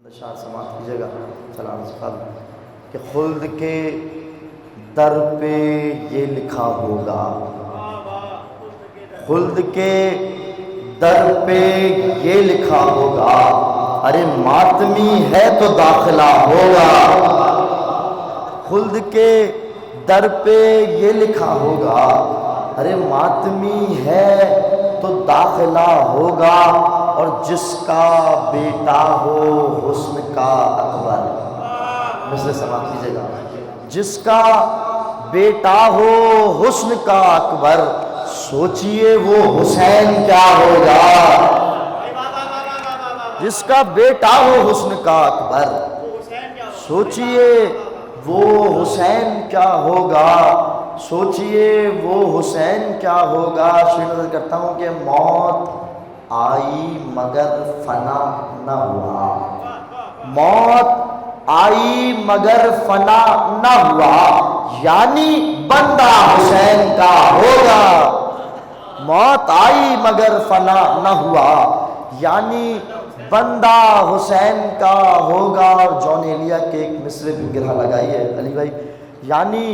اشعار سماعت کیجیے گا سلام سے قبل کہ خلد کے در پہ یہ لکھا ہوگا، خلد کے در پہ یہ لکھا ہوگا، ارے ماتمی ہے تو داخلہ ہوگا۔ خلد کے در پہ یہ لکھا ہوگا، ارے ماتمی ہے تو داخلہ ہوگا، اور جس کا بیٹا ہو حسن کا اکبر، مثل سماعت کیجیے گا، جس کا بیٹا ہو حسن کا اکبر، سوچئے وہ حسین کیا ہوگا۔ جس کا بیٹا ہو حسن کا اکبر، سوچئے وہ حسین کیا ہوگا، سوچئے وہ حسین کیا ہوگا۔ شکر کرتا ہوں کہ موت آئی مگر فنا نہ ہوا، موت آئی مگر فنا نہ ہوا، یعنی بندہ حسین کا ہوگا۔ موت آئی مگر فنا نہ ہوا، یعنی بندہ حسین کا ہوگا۔ اور جون ایلیا کے ایک مصرے بھی گرہ لگائیے علی بھائی، یعنی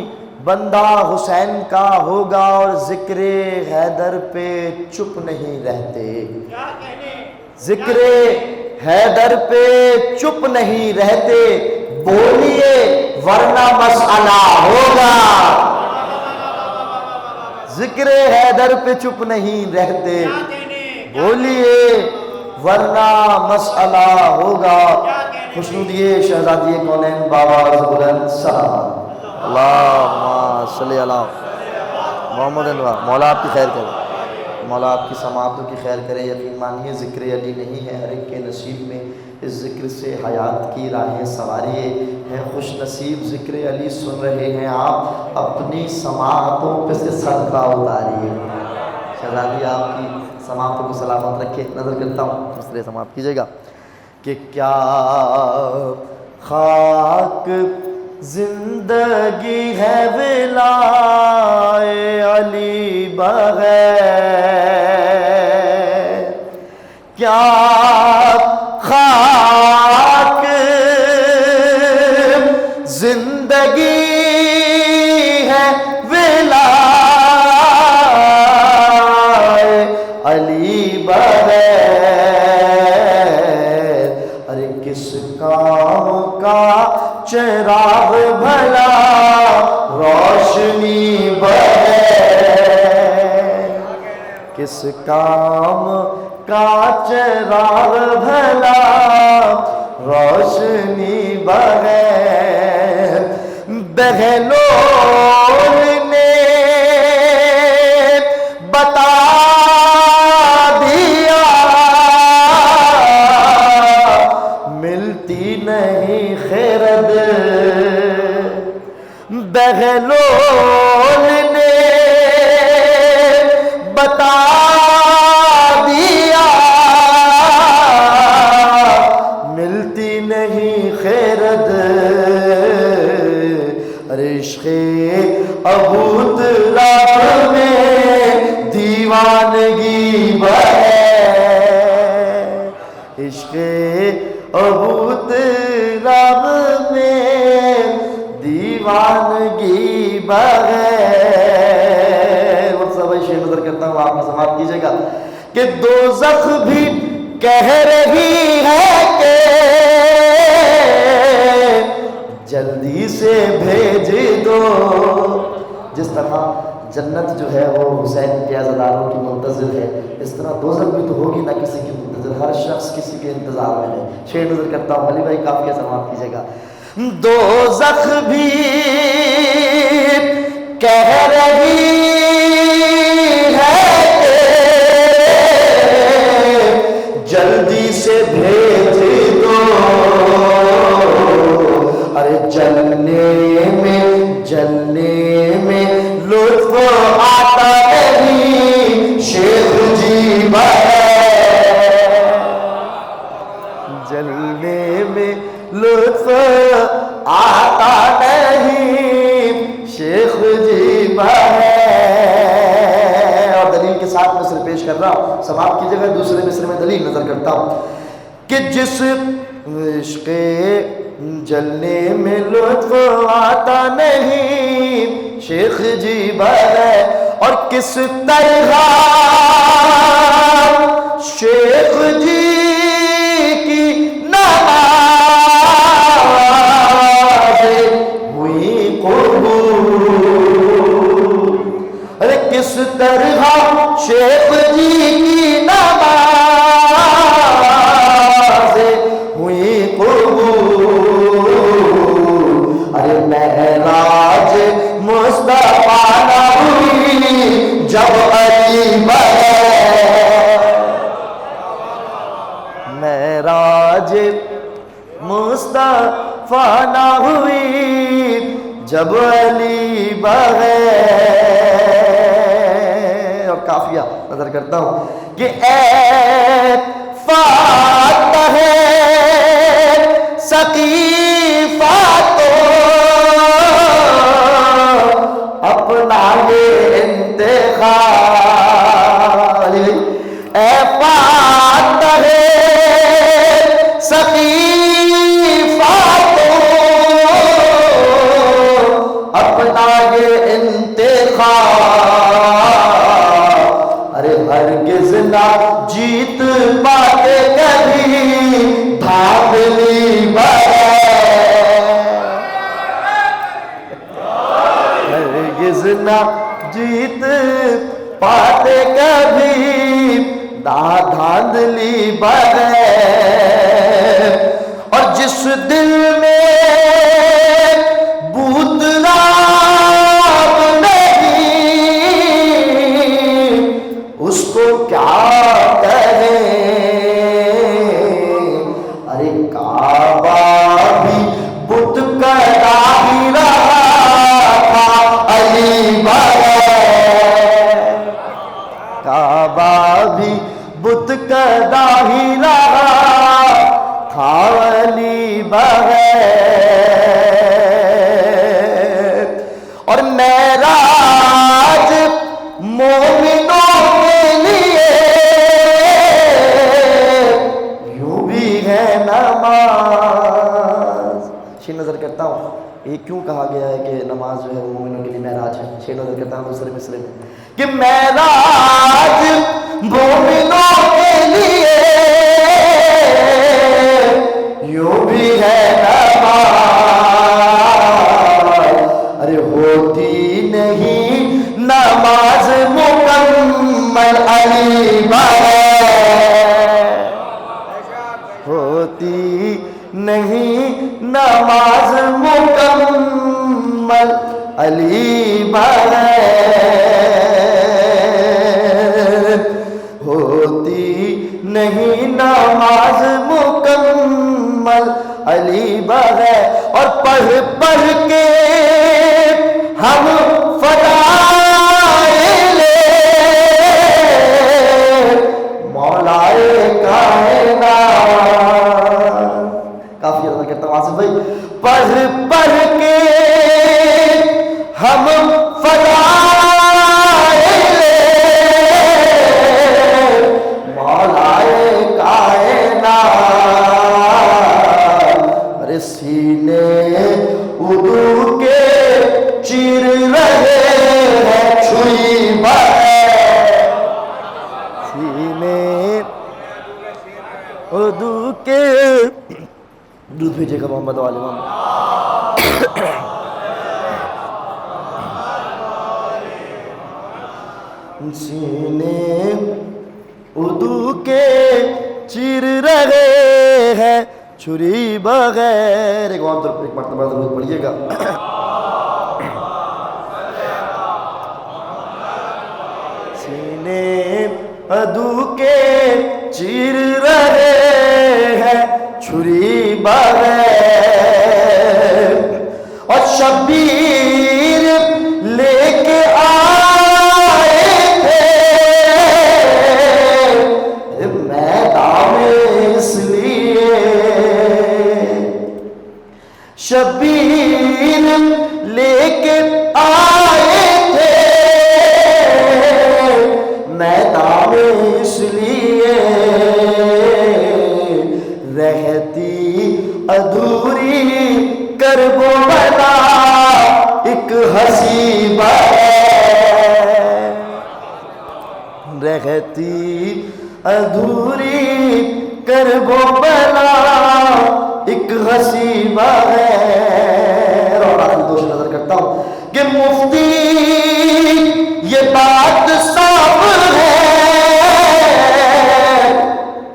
بندہ حسین کا ہوگا، اور ذکر حیدر پہ چپ نہیں رہتے، ذکر حیدر پہ چپ نہیں رہتے، بولیے ورنہ مسئلہ ہوگا۔ ذکر حیدر پہ چپ نہیں رہتے، بولیے ورنہ مسئلہ ہوگا۔ خوشنودیے شہزادی کونین بابا بلند سلام، اللہم صلی اللہ محمد انوار۔ مولا آپ کی خیر کرے، مولا آپ کی سماعتوں کی خیر کرے۔ یقین مانیے ذکر علی نہیں ہے ہر ایک کے نصیب میں، اس ذکر سے حیات کی راہیں سواریے ہیں خوش نصیب۔ ذکر علی سن رہے ہیں آپ، اپنی سماعتوں پہ سے صدقہ اتاریے۔ شہزادی آپ کی سماعتوں کو سلامت رکھے۔ نظر کرتا ہوں مسئلے سماعت کیجیے گا کہ کیا خاک زندگی ہے ولائے علی بغیر، کیا خاک زندگی ہے ولائے علی بغیر، ارے کس کام کا چراغ بھلا روشنی بغیر، کس کام کا چراغ بھلا روشنی بغیر۔ بہلول نے بتا دیا ملتی نہیں خیرد، بہلول نے بتا دیا ملتی نہیں خیرد، عشق ابو طلحہ میں دیوانگی بغیر، عشق ابو طلحہ میں دیوانگی بغیر۔ وقت صاحب شیئر نظر کرتا ہوں، آپ نے سماعت کیجئے گا کہ دوزخ بھی کہہ رہی ہے کہ جلدی سے بھیج دو۔ جس طرح جنت جو ہے وہ حسین کے عزاداروں کی منتظر ہے، اس طرح دوزخ بھی تو ہوگی نہ کسی کی منتظر، ہر شخص کسی کے انتظار میں ہے۔ شیئر نظر کرتا ہوں علی بھائی کافی سماعت کیجئے گا۔ دوزخ بھی کہہ رہی ہے کہ جلدی سے بھیج دو، ارے جلنے میں لطف آتا نہیں شیخ جی بغیر، جلنے میں لطف آتا نہیں شیخ جی بغیر۔ اور دلیل کے ساتھ مصر پیش کر رہا ہوں، سماعت کیجیے گا۔ دوسرے مصر میں دلیل نظر کرتا ہوں کہ جس عشق جلنے میں لطف آتا نہیں شیخ جی بغیر اور کس طرح شیخ جی کی نمازیں ہوئی قبول ارے کس طرح شیخ جی کی نمازیں ہوئی قبول ارے معراج مصطفیٰ نہ ہوئی جب علی بغیر معراج مصطفیٰ نہ ہوئی جب علی بغیر اور قافیہ نظر کرتا ہوں کہ اے فاتح سقیفہ تو اپنا یہ انتخاب اے فاتح سقیفہ تو اپنا یہ انتخاب ارے ہرگز نہ جیت پاتے کبھی دھاندلی بغیر ہرگز نہ جیت پاتے کبھی دھاندلی بغیر اور جس دل میں بوت راب نہیں اس کو کیا کہیں ارے کعبہ بھی بت کدا ہی رہا تھا علی بغیر کعبہ بھی بت کدا ہی رہا تھا علی بغیر اور معراج مومنوں کے لیے یوں بھی ہے نماز شیر نظر کرتا ہوں یہ کیوں کہا گیا ہے کہ نماز جو ہے وہ مومنوں کے لیے معراج ہے شیر نظر کرتا ہوں دوسرے مصرے میں کہ معراج مومنوں کے لیے یوں بھی ہے نماز ارے ہوتی نہیں نماز مکمل علی بغیر ہوتی نہیں نماز مکمل علی بغیر ہوتی نہیں نماز مکمل علی بغیر اور پڑھ پڑھ کے ہم فضائل مولائے کائنات کافی ادا کرتا ہوں آصف بھائی پڑھ پڑھ کے ہم فضائل مولائے کائنات ارے سینے اردو کے چیر رہے ہیں چھری بغیر سینے اردو کے دودھ بھیجے گا محمد والے محمد سینے اردو کے چیر رہے ہیں چھری بغیر ایک مرتبہ ضرور پڑھیے گا سینے اردو کے چیر رہے ہیں چھری بغیر اور شبیر لے کے آئے تھے میدان اس لیے شبیر لے کے آئے تھے میدان اس لیے رہتی ہنسی بغیر رہتی ادھوری کرب و بلا ایک ہنسی بغیر. اور آخری دو سے نظر کرتا ہوں کہ مفتی یہ بات صاف ہے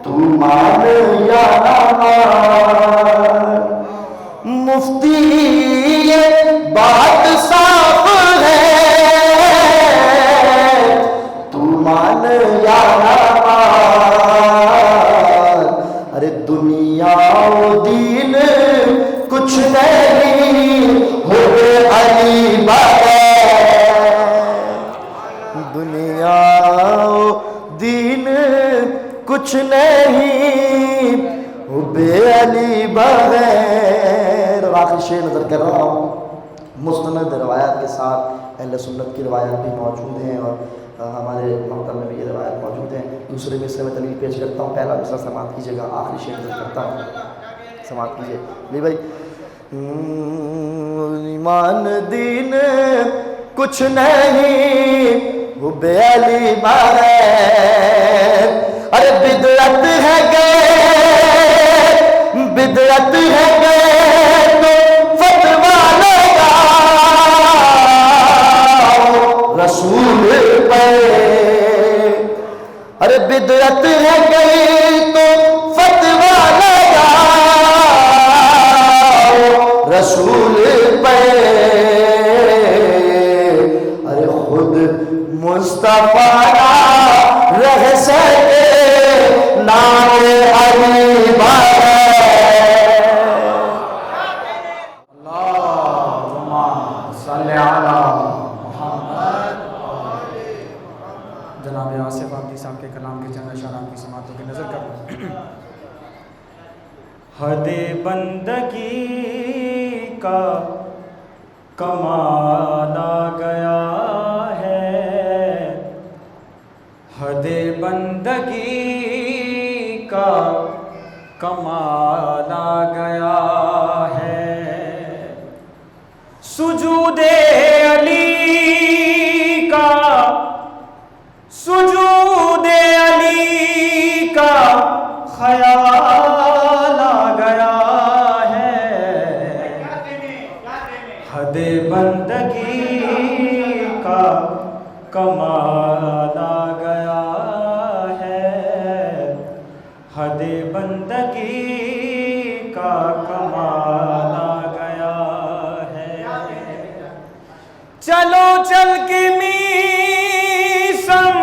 تو مان یا نہ مان. مفتی یہ بات صاف ہے تو مان یا نہ مان. ارے دنیا و دین کچھ نہیں ہوئے علی بغیر. دنیا و دین کچھ نہیں حب علی بغیر. اور آخری شعر نظر کر رہا ہوں. مستند روایات کے ساتھ اہل سنت کی روایات بھی موجود ہیں اور ہمارے مکتب میں بھی یہ روایت موجود ہیں. دوسرے مصرے میں دلیل پیش کرتا ہوں. پہلا مصرع سماعت کیجیے گا, آخری شعر نظر کرتا ہوں, سماعت کیجیے. لی بھائی. ایمان دین کچھ نہیں حب علی بغیر. ارے بدعت ہے گئے, بدعت ہے گئے تو فتویٰ لگاؤ رسول پہ. ارے بدعت ہے گئی تو فتویٰ لگاؤ رسول پہ. ارے خود مصطفیٰ رہ سکے نام علی بغیر. اللہم صلی علی محمد. جناب آصف عابدی صاحب کے کلام کے چند اشارات کی سماعتوں کی نظر کریں. حد بندگی کا کمال آ گیا ہے, حد بندگی کا کمال آ گیا ہے. سجود علی کا, سجود علی کا خیال آ گیا ہے. حد بندگی کا کمال آ گیا ہے, حد بندگی کا کمال آ گیا ہے. چلو چل کے میسم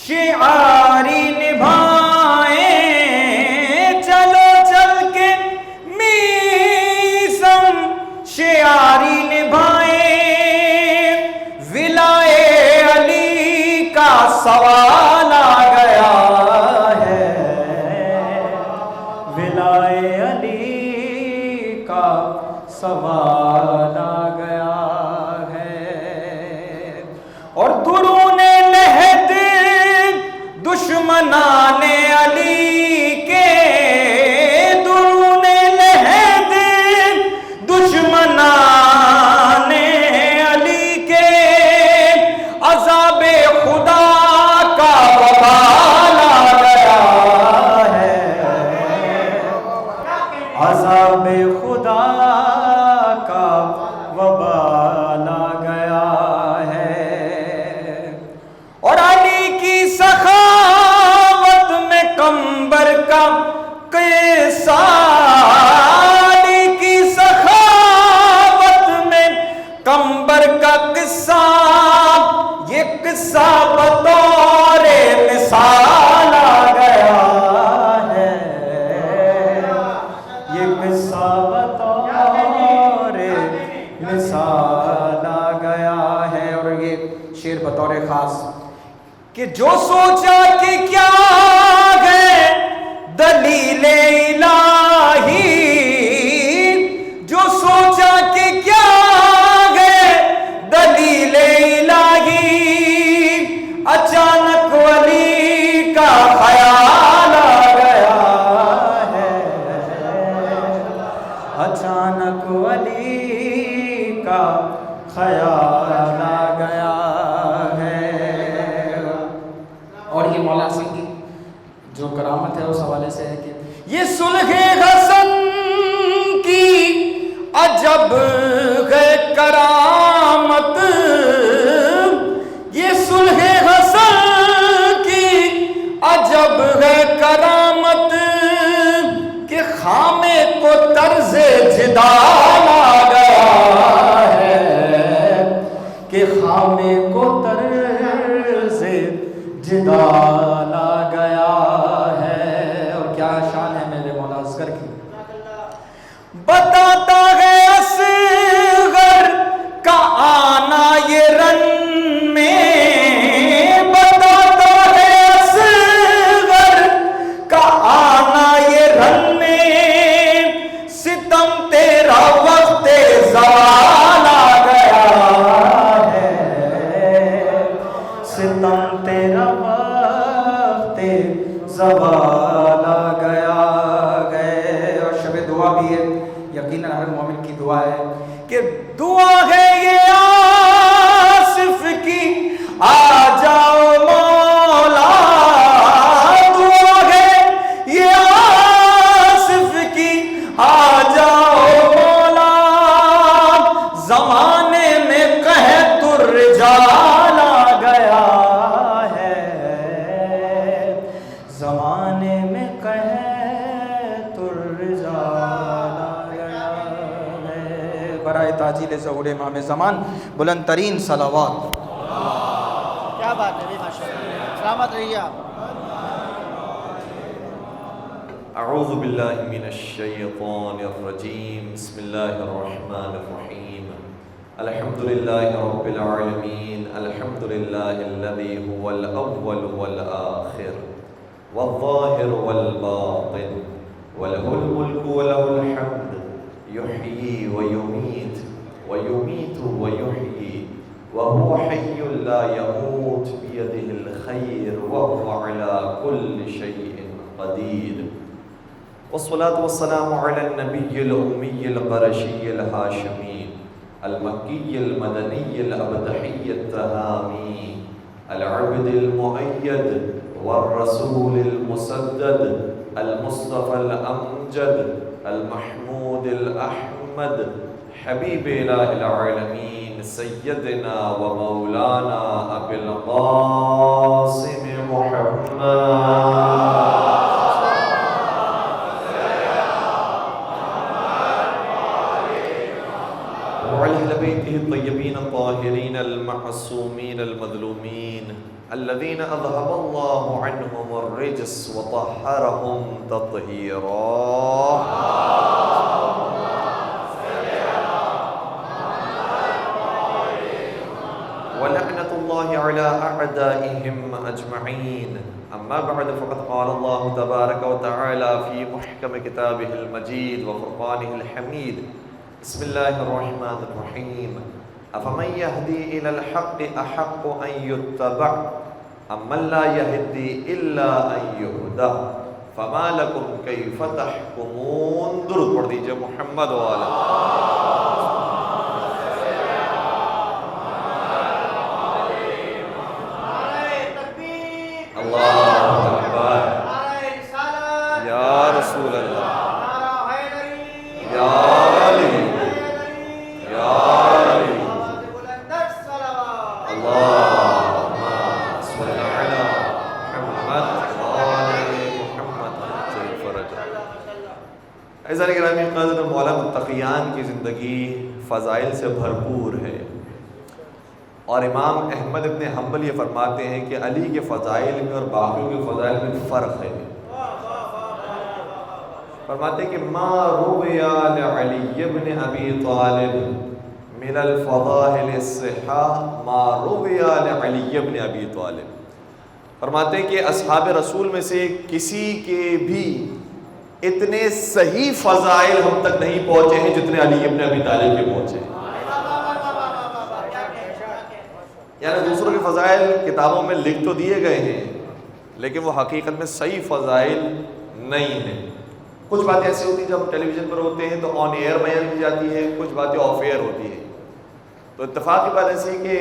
شعاری نبھائیں, چلو چل کے میسم شعاری نبھائیں. ولائے علی کا سوال آ گیا ہے, ولائے علی کا سوال آ گیا ہے. اور درون لحد دشمنان علی کے, درون لحد دشمنان علی کے عذاب خدا کا وبال آ گیا ہے, عذاب خدا کا وبال آ گیا ہے. اور علی کی سخاوت میں کمبر کا قصہ, علی کی سخاوت میں کمبر کا قصہ, یہ قصہ بطور مثال آ گیا ہے, یہ قصہ بطور مثال آ گیا ہے. اور یہ شعر بطور خاص کہ جو سوچا کہ کیا ہے دلیل الہی اور یہ مولا حسن کی جو کرامت ہے اس حوالے سے ہے کہ یہ صلح حسن کی عجب ہے کرامت، یہ صلح حسن کی عجب ہے کرامت کہ خامے کو طرز جدال آ گیا ہے، کہ خامے کو طرز جدال آ گیا ہے۔ اور کیا شان ہے میرے مولا اصغر کی، بتاتا ہے اصغر کا آنا یہ رن میں، بتاتا ہے اصغر کا آنا یہ رن میں، ستم تیرا وقت زوال آ گیا ہے، ستم تیرا وقت زوال آ گیا ہے۔ اور شب دعا بھی ہے، یقیناً ہر مومن کی دعا ہے کہ دعا ہے یہ آصف کی آ جاؤ مولا، دعا ہے یہ آصف کی آ جاؤ مولا، زمانے میں قحط الرجال آ گیا ہے، زمانے میں قحط الرجال آ گیا ہے۔ برائے تاجیل ظہور امام زمان بلند ترین صلوات۔ کیا بات ہے، ماشاء اللہ، سلامت رہیے آپ۔ اعوذ باللہ من الشیطان الرجیم، بسم اللہ الرحمن الرحیم، الحمدللہ رب العالمین، الحمدللہ الذی هو الاول والآخر والظاہر والباطن وله الملک وله الحمد، یحیی ویمیت ویمیت ویحیی وهو حی لا يموت بیدہ الخیر وهو على كل شیء قدیر، والصلاة والسلام على النبي الأمي القرشي الهاشمي المكي المدني الأبدحي التهامي العبد المؤيد والرسول المسدد المصطفى الأمجد المحمود الأحمد حبيب إله العالمين سيدنا ومولانا أبي القاسم محمد وعلى بيته الطيبين الطاهرين المعصومين المظلومين الذين أذهب الله عنهم الرجس وطهرهم تطهيرا، ولعنة الله على أعدائهم أجمعين، أما بعد فقد قال الله تبارك وتعالى في محكم كتابه المجيد وفرقانه الحميد، بسم الله الرحمن الرحيم، أفمن يهدي إلى الحق أحق أن يتبع أم من لا يهدي إلا أن يهدى فما لكم كيف تحكمون۔ درود پڑھ دیجئے محمد وآلہ۔ اللہ اکبر، یا رسول اللہ، یا علی، یا علی، اللہم صل علی محمد وآل محمد عجل فرجہ۔ عزیزان گرامی قدر، مولا متقیان کی زندگی فضائل سے بھرپور ہے، اور امام احمد ابن حنبل یہ فرماتے ہیں کہ علی کے فضائل میں اور باقیوں کے فضائل میں فرق ہے۔ فرماتے ہیں کہ ما روی لعلی بن ابی طالب من الفضائل الصحاح ما روی لعلی بن ابی طالب۔ فرماتے ہیں کہ اصحاب رسول میں سے کسی کے بھی اتنے صحیح فضائل ہم تک نہیں پہنچے ہیں جتنے علی بن ابی طالب کے پہنچے ہیں۔ یعنی دوسروں کے فضائل کتابوں میں لکھ تو دیے گئے ہیں، لیکن وہ حقیقت میں صحیح فضائل نہیں ہیں۔ کچھ باتیں ایسی ہوتی ہیں جب ٹیلی ویژن پر ہوتے ہیں تو آن ایئر بیان کی جاتی ہے، کچھ باتیں آف ایئر ہوتی ہیں۔ تو اتفاق کی بات ایسی ہے کہ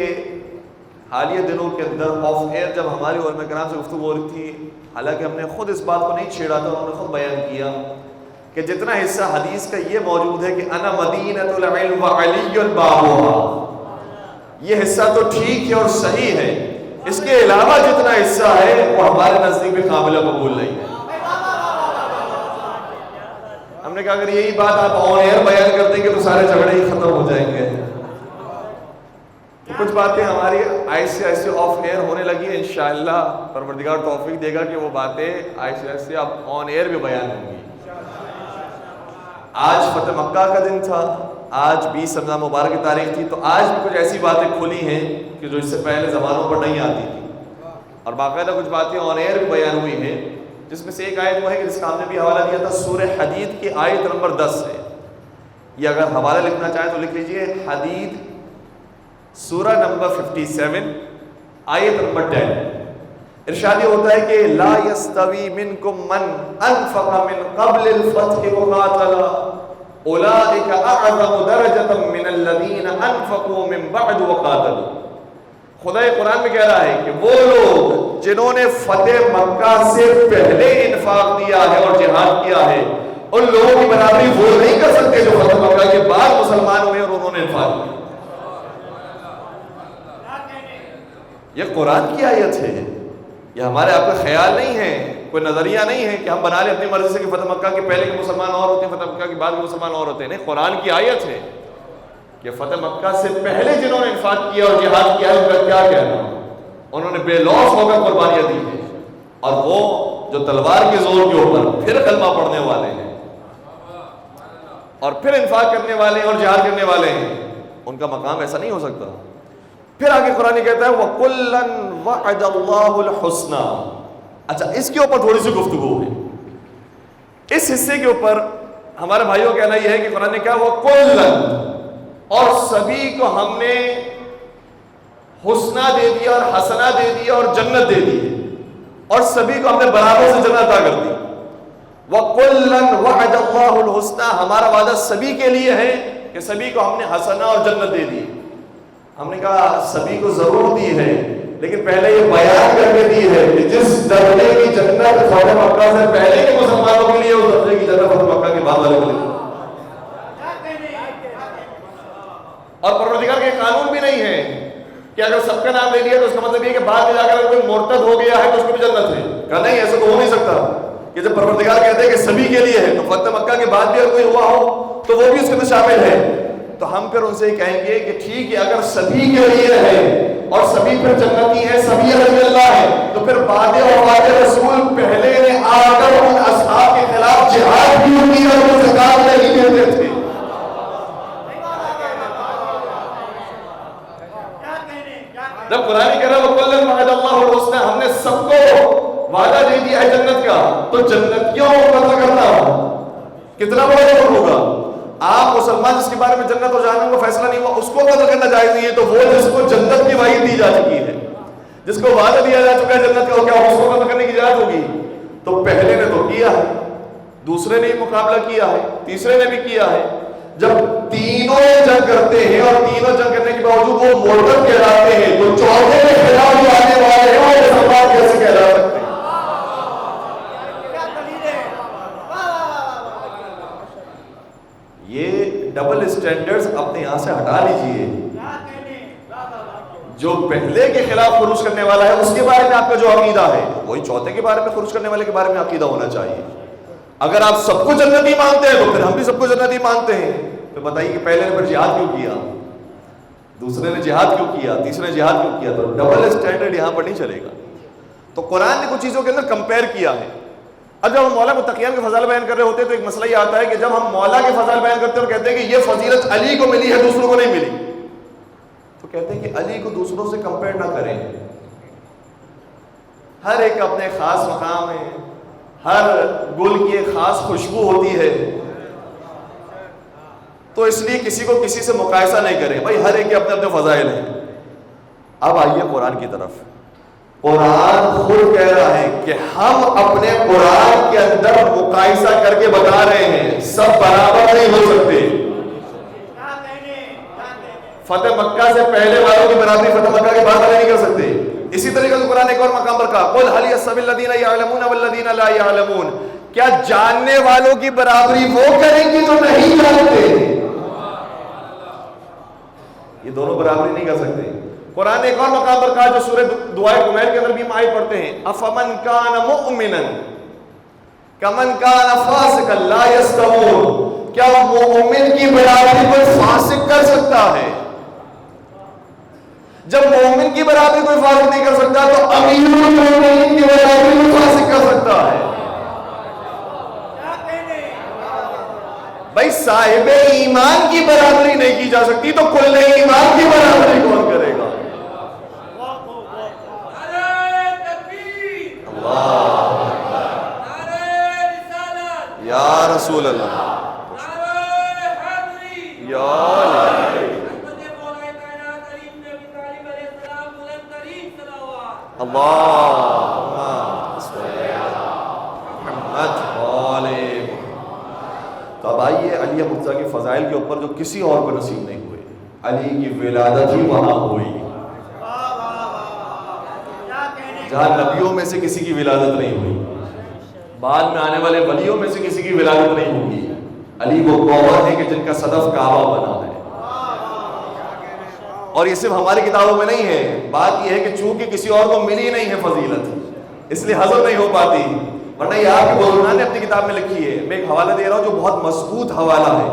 حالیہ دنوں کے اندر آف ایئر جب ہماری علماء کرام سے گفتگو ہو رہی تھی، حالانکہ ہم نے خود اس بات کو نہیں چھیڑا تھا، انہوں نے خود بیان کیا کہ جتنا حصہ حدیث کا یہ موجود ہے کہ انا مدینۃ العلم وعلی بابھا، یہ حصہ تو ٹھیک ہے اور صحیح ہے، اس کے علاوہ جتنا حصہ ہے وہ ہمارے نزدیک بھی قابل قبول نہیں ہے۔ ہم نے کہا اگر یہی بات آپ آن ایئر بیان کر دیں گے تو سارے جھگڑے ہی ختم ہو جائیں گے۔ تو کچھ باتیں ہماری ایسے ایسے آف ایئر ہونے لگی ہیں، انشاءاللہ پروردگار توفیق دے گا کہ وہ باتیں ایسے ایسے اب آن ایئر بھی بیان ہوں گی۔ آج فتح مکہ کا دن تھا، آج 20 رمضان مبارک کی تاریخ تھی، تو آج بھی کچھ ایسی باتیں کھلی ہیں کہ جو اس سے پہلے زمانوں پر نہیں آتی تھی، اور باقاعدہ کچھ باتیں آن ایئر بھی بیان ہوئی ہیں، جس میں سے ایک آیت وہ ہے کہ جس کا ہم نے بھی حوالہ دیا تھا، سورہ حدید کی آیت نمبر 10 ہے۔ یہ اگر حوالہ لکھنا چاہیں تو لکھ لیجئے، حدید سورہ نمبر 57 آیت نمبر 10۔ ارشاد یہ ہوتا ہے کہ لا یستوی منکم من انفق من قبل الفتح وقاتل اولئک اعظم درجۃ من الذین انفقوا من بعد وقاتلوا۔ خدا قرآن میں کہہ رہا ہے کہ وہ لوگ جنہوں نے فتح مکہ سے پہلے انفاق دیا ہے اور جہاد کیا ہے، ان لوگوں کی برابری وہ نہیں کر سکتے جو فتح مکہ کے بعد مسلمان ہوئے اور انہوں نے انفاق کیا۔ یہ قرآن کی آیت ہے، یہ ہمارے آپ کا خیال نہیں ہے، کوئی نظریہ نہیں ہے کہ ہم بنا لیں اپنی مرضی سے کہ فتح مکہ کے پہلے کے مسلمان اور ہوتے ہیں، فتح مکہ کے بعد کے مسلمان اور ہوتے ہیں۔ نہیں، قرآن کی آیت ہے کہ فتح مکہ سے پہلے جنہوں نے انفاق کیا اور جہاد کیا ہے ان کا کیا کہنا، انہوں نے بے لوث ہو کر قربانیاں دی ہیں، اور وہ جو تلوار کے زور کے اوپر پھر کلمہ پڑھنے والے ہیں اور پھر انفاق کرنے والے ہیں اور جہاد کرنے والے ہیں، ان کا مقام ایسا نہیں ہو سکتا۔ پھر آگے قرآن کہتا ہے وَكُلًّا وَعَدَ اللَّهُ الْحُسْنَى۔ اچھا، اس کے اوپر تھوڑی سی گفتگو ہے، اس حصے کے اوپر ہمارے بھائیوں کا کہنا یہ ہے کہ قرآن نے کہا وَكُلًّا، اور سبھی کو ہم نے حسنہ دے دیا اور حسنہ دے دیا اور جنت دے دی، اور سبھی کو ہم نے برابر سے جنت عطا کر دی۔ وَكُلًّا وَعَدَ اللَّهُ الْحُسْنَى، ہمارا وعدہ سبھی کے لیے ہے کہ سبھی کو ہم نے حسنہ اور جنت دے دی۔ ہم نے کہا سبھی کو ضرور دی ہے، لیکن پہلے یہ بیان کر کے دی ہے کہ جس درجے کی جنت فتح مکہ سے پہلے کے مسلمانوں کے لیے، اس درجے کی جنت فتح مکہ کے بعد والے کے لیے۔ اور پروردگار کے قانون بھی نہیں ہے کہ اگر سب کا نام لے لیا تو اس کا مطلب یہ کہ بعد میں جا کر کوئی مرتد ہو گیا ہے تو اس کو بھی جنت ہے۔ کہا نہیں، ایسا تو ہو نہیں سکتا کہ جب پروردگار کہتے ہیں کہ سبھی کے لیے ہے، تو فتح مکہ کے بعد بھی اگر کوئی ہوا ہو تو وہ بھی اس کے اندر شامل ہے۔ تو ہم پھر ان سے کہیں گے کہ ٹھیک ہے، اگر سبھی کے لیے ہے اور سبھی پھر جنتی ہیں، سبھی رضی اللہ ہے، تو پھر بعد وفات رسول پہلے نے آ کر ان اصحاب کے خلاف جہاد کیوں کیا اور وہ زکات نہیں دیتے تھے؟ جب قرآن کہہ رہا ہے وَكُلًّا وَعَدَ اللَّهُ الْحُسْنَى، ہم نے سب کو وعدہ دے دیا ہے جنت کا، تو جنتیوں کو قتل کرنا کتنا بڑا جرم ہوگا؟ آپ مسلمان جس کے بارے میں جنت اور جہنم کا فیصلہ نہیں ہوا اس کو قتل کرنا جائز نہیں ہے، تو وہ جس کو جنت کی وعید دی جا چکی ہے، جس کو وعدہ دیا جا چکا ہے جنت کا، کیا اس کو قتل کرنے کی اجازت ہوگی؟ تو پہلے نے تو کیا ہے، دوسرے نے مقابلہ کیا ہے، تیسرے نے بھی کیا ہے۔ جب تینوں جنگ کرتے ہیں اور تینوں جنگ کرنے کے باوجود وہ مرتد کہلاتے ہیں، تو چوتھے کے خلاف جو آنے والے ہیں وہ مسلمان کیسے کہلا سکتے ہیں؟ یہ ڈبل اسٹینڈرڈز اپنے یہاں سے ہٹا لیجئے۔ جو پہلے کے خلاف خروج کرنے والا ہے اس کے بارے میں آپ کا جو عقیدہ ہے وہی چوتھے کے بارے میں خروج کرنے والے کے بارے میں عقیدہ ہونا چاہیے۔ اگر آپ سب کو جنتی مانتے ہیں تو پھر ہم بھی سب کو جنتی مانتے ہیں۔ تو بتائیے کہ پہلے نے پھر جہاد کیوں کیا، دوسرے نے جہاد کیوں کیا، تیسرے نے جہاد کیوں کیا؟ تو ڈبل اسٹینڈرڈ یہاں پر نہیں چلے گا۔ تو قرآن نے کچھ چیزوں کے اندر کمپیئر کیا ہے۔ اب جب ہم مولا متقیان کے فضائل بیان کر رہے ہوتے ہیں تو ایک مسئلہ یہ آتا ہے کہ جب ہم مولا کے فضائل بیان کرتے ہیں اور کہتے ہیں کہ یہ فضیلت علی کو ملی ہے دوسروں کو نہیں ملی، تو کہتے ہیں کہ علی کو دوسروں سے کمپیئر نہ کریں، ہر ایک اپنے خاص مقام ہے، ہر گل کی ایک خاص خوشبو ہوتی ہے، تو اس لیے کسی کو کسی سے مقایسہ نہیں کریں، بھائی ہر ایک کے اپنے اپنے فضائل ہیں۔ اب آئیے قرآن کی طرف۔ قرآن خود کہہ رہا ہے کہ ہم اپنے قرآن کے اندر مقایسہ کر کے بتا رہے ہیں، سب برابر نہیں ہو سکتے۔ فتح مکہ سے پہلے والوں کی برابری فتح مکہ کے بعد والے نہیں کر سکتے. اسی طریقے سے قرآن ایک اور مقام پر کہا قل هل يستوي الذين يعلمون والذين لا يعلمون, کیا جاننے والوں کی برابری وہ کریں گے جو نہیں جانتے؟ یہ دونوں برابری نہیں کر سکتے. قرآن نے ایک اور مقام پر کہا جو سورہ دعائے کمیل کے اندر بھی ہم آیت پڑھتے ہیں افمن کان مؤمنا کمن کان فاسقا لا یستوون, کیا مومن کی برابری کوئی فاسق کر سکتا ہے؟ جب مومن کی برابری کوئی فاسق نہیں کر سکتا تو امیر المومنین کی برابری کوئی فاسق کر سکتا ہے؟ بھائی صاحب ایمان کی برابری نہیں کی جا سکتی تو کل ایمان کی برابری کون کرے گا؟ یا رسول اللہ یا تو اب آئیے علی مرتضیٰ کی فضائل کے اوپر جو کسی اور کو نصیب نہیں ہوئے. علی کی ولادت ہی وہاں ہوئی جہاں نبیوں میں سے کسی کی ولادت نہیں ہوئی, بعد میں آنے والے ولیوں میں سے کسی کی ولادت نہیں ہوگی. علی وہ گوہر ہے کہ جن کا صدف کعبہ بنا ہے. اور یہ صرف ہماری کتابوں میں نہیں ہے, بات یہ ہے کہ چونکہ کسی اور کو ملی نہیں ہے فضیلت اس لیے حضر نہیں ہو پاتی, ورنہ یہ آپ کے بزرگان نے اپنی کتاب میں لکھی ہے. میں ایک حوالہ دے رہا ہوں جو بہت مضبوط حوالہ ہے.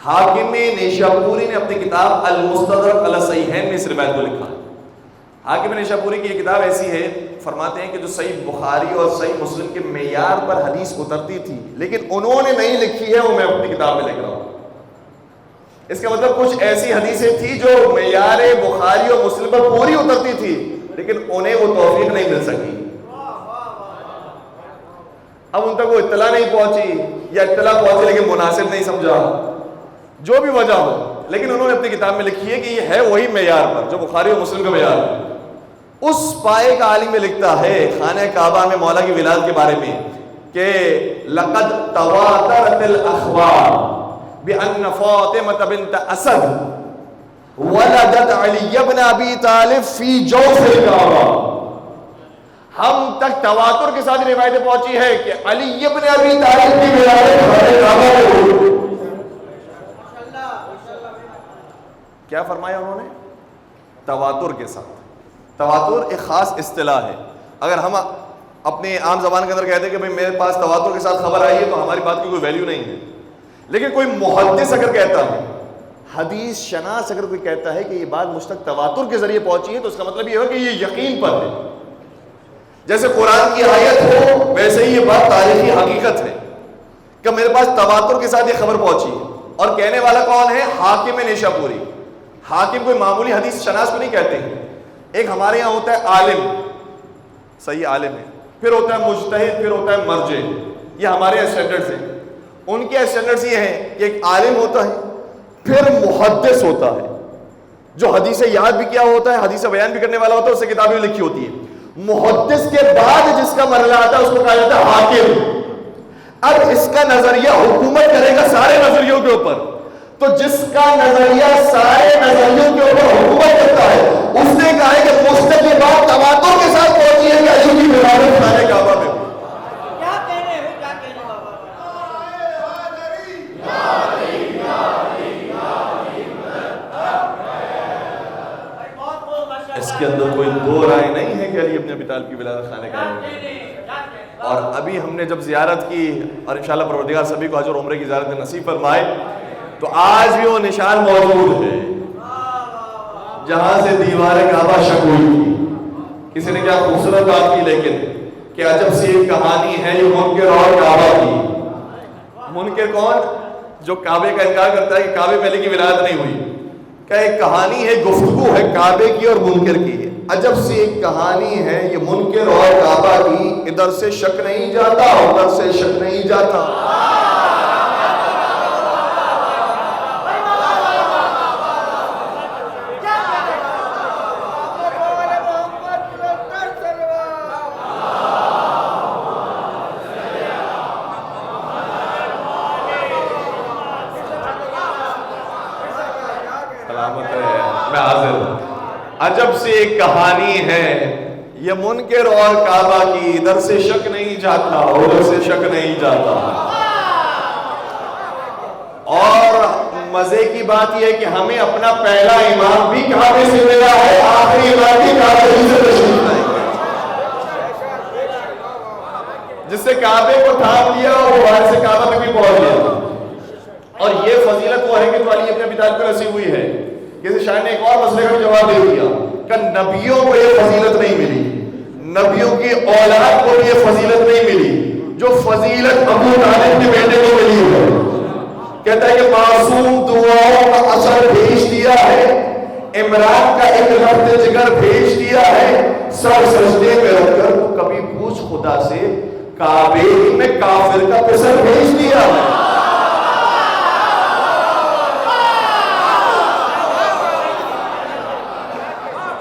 حاکم نیشاپوری نے اپنی کتاب المستدرک علی الصحیحین میں اس روایت کو لکھا ہے. حاکم نیشاپوری کی یہ کتاب ایسی ہے, فرماتے ہیں کہ جو صحیح بخاری اور صحیح مسلم کے معیار پر حدیث اترتی تھی لیکن انہوں نے نہیں لکھی ہے, وہ میں اپنی کتاب میں لکھ رہا ہوں. اس کا مطلب کچھ ایسی حدیثیں تھی جو معیار بخاری اور مسلم پر پوری اترتی تھی لیکن انہیں وہ توفیق نہیں مل سکی. اب ان تک وہ اطلاع نہیں پہنچی یا اطلاع پہنچی لیکن مناسب نہیں سمجھا, جو بھی وجہ ہو, لیکن انہوں نے اپنی کتاب میں لکھی ہے کہ یہ ہے وہی معیار پر جو بخاری اور مسلم کا معیار ہے. اس پائے کا عالم میں لکھتا ہے خانہ کعبہ میں مولا کی ولادت کے بارے میں کہ لقد تواترت الاخبار بان فاطمہ بنت اسد ولدت علی بن ابی طالب فی جوف الکعبہ. ہم تک تواتر کے ساتھ روایتیں پہنچی ہے کہ علی بن ابی طالب کی ولادت خانہ کعبہ میں ہوئی. کیا فرمایا انہوں نے؟ تواتر کے ساتھ. تواتر ایک خاص اصطلاح ہے. اگر ہم اپنے عام زبان کے اندر کہتے ہیں کہ بھئی میرے پاس تواتر کے ساتھ خبر آئی ہے تو ہماری بات کی کوئی ویلیو نہیں ہے. لیکن کوئی محدث اگر کہتا ہے, حدیث شناس اگر کوئی کہتا ہے کہ یہ بات مجھ تک تواتر کے ذریعے پہنچی ہے تو اس کا مطلب یہ ہے کہ یہ یقین پر ہے. جیسے قرآن کی آیت ہو ویسے ہی یہ بات تاریخی حقیقت ہے کہ میرے پاس تواتر کے ساتھ یہ خبر پہنچی ہے. اور کہنے والا کون ہے؟ حاکم نیشاپوری. حاکم کوئی معمولی حدیث شناس کو نہیں کہتے ہیں. ایک ہمارے یہاں ہوتا ہے عالم, صحیح عالم ہے, پھر ہوتا ہے مجتہد, پھر ہوتا ہے مرجع. یہ ہمارے اسٹینڈرڈز ہیں. ان کے اسٹینڈرڈز یہ ہیں کہ ایک عالم ہوتا ہے, پھر محدث ہوتا ہے جو حدیث یاد بھی کیا ہوتا ہے, حدیث بیان بھی کرنے والا ہوتا ہے, اس سے کتابیں لکھی ہوتی ہیں. محدث کے بعد جس کا مرحلہ آتا ہے اس کو کہا جاتا ہے حاکم. اب اس کا نظریہ حکومت کرے گا سارے نظریوں کے اوپر, تو جس کا نظریہ سارے نظریوں کے اوپر حکومت کرتا ہے اس نے کہا ہے کہ مستقل یہ بات تواتر کے ساتھ پہنچی ہے کہ علی کی ولادت خانہ کعبہ میں. کیا کہنے ہو, کیا کہنے بابا. اس کے اندر کوئی دو رائے نہیں ہے کہ علی ابن ابی طالب کی ولادت خانہ کعبہ میں. اور ابھی ہم نے جب زیارت کی, اور انشاءاللہ پروردگار سبھی کو حج اور عمرے کی زیارت نصیب فرمائے, تو آج بھی وہ نشان موجود ہے جہاں سے دیوار کعبہ شک ہوئی تھی. کسی نے کیا خوبصورت بات کی, لیکن کہ عجب سی ایک کہانی ہے یہ منکر اور کعبہ کی. منکر کون؟ جو کعبے کا انکار کرتا ہے کہ کعبے میں علی کی ولادت نہیں ہوئی. کہ ایک کہانی ہے, گفتگو ہے کعبے کی اور منکر کی. عجب سی ایک کہانی ہے یہ منکر اور کعبہ کی, ادھر سے شک نہیں جاتا ادھر سے شک نہیں جاتا. سلامت عجب سے ایک کہانی ہے، یہ منکر اور کعبہ کی، ادھر سے شک نہیں جاتا ادھر سے شک نہیں جاتا۔ اور مزے کی بات یہ ہے کہ ہمیں اپنا پہلا امام بھی کعبے سے ملا ہے، آخری امام بھی کعبے سے تشریف لائے گئے، جس سے کعبے کو تھام لیا اور باہر سے کعبہ تک بھی پہنچ گیا۔ اور یہ فضیلت وہ ہے کہ تو علی ابن ابی طالب کو نصیب ہوئی ہے۔ کسی شاعر نے ایک اور مسئلے کا جواب دے دیا کہ نبیوں کو یہ فضیلت نہیں ملی، نبیوں کی اولاد کو یہ فضیلت نہیں ملی جو فضیلت ابو طالب کے بیٹے کو ملی ہے۔ کہتا ہے کہ معصوم دعاؤں کا اثر بھیج دیا ہے، عمران کا ایک لفظ جگر بھیج دیا ہے، سر سجدے میں رکھ کر تو کبھی پوچھ خدا سے کعبے میں کافر کا پسر بھیج دیا ہے۔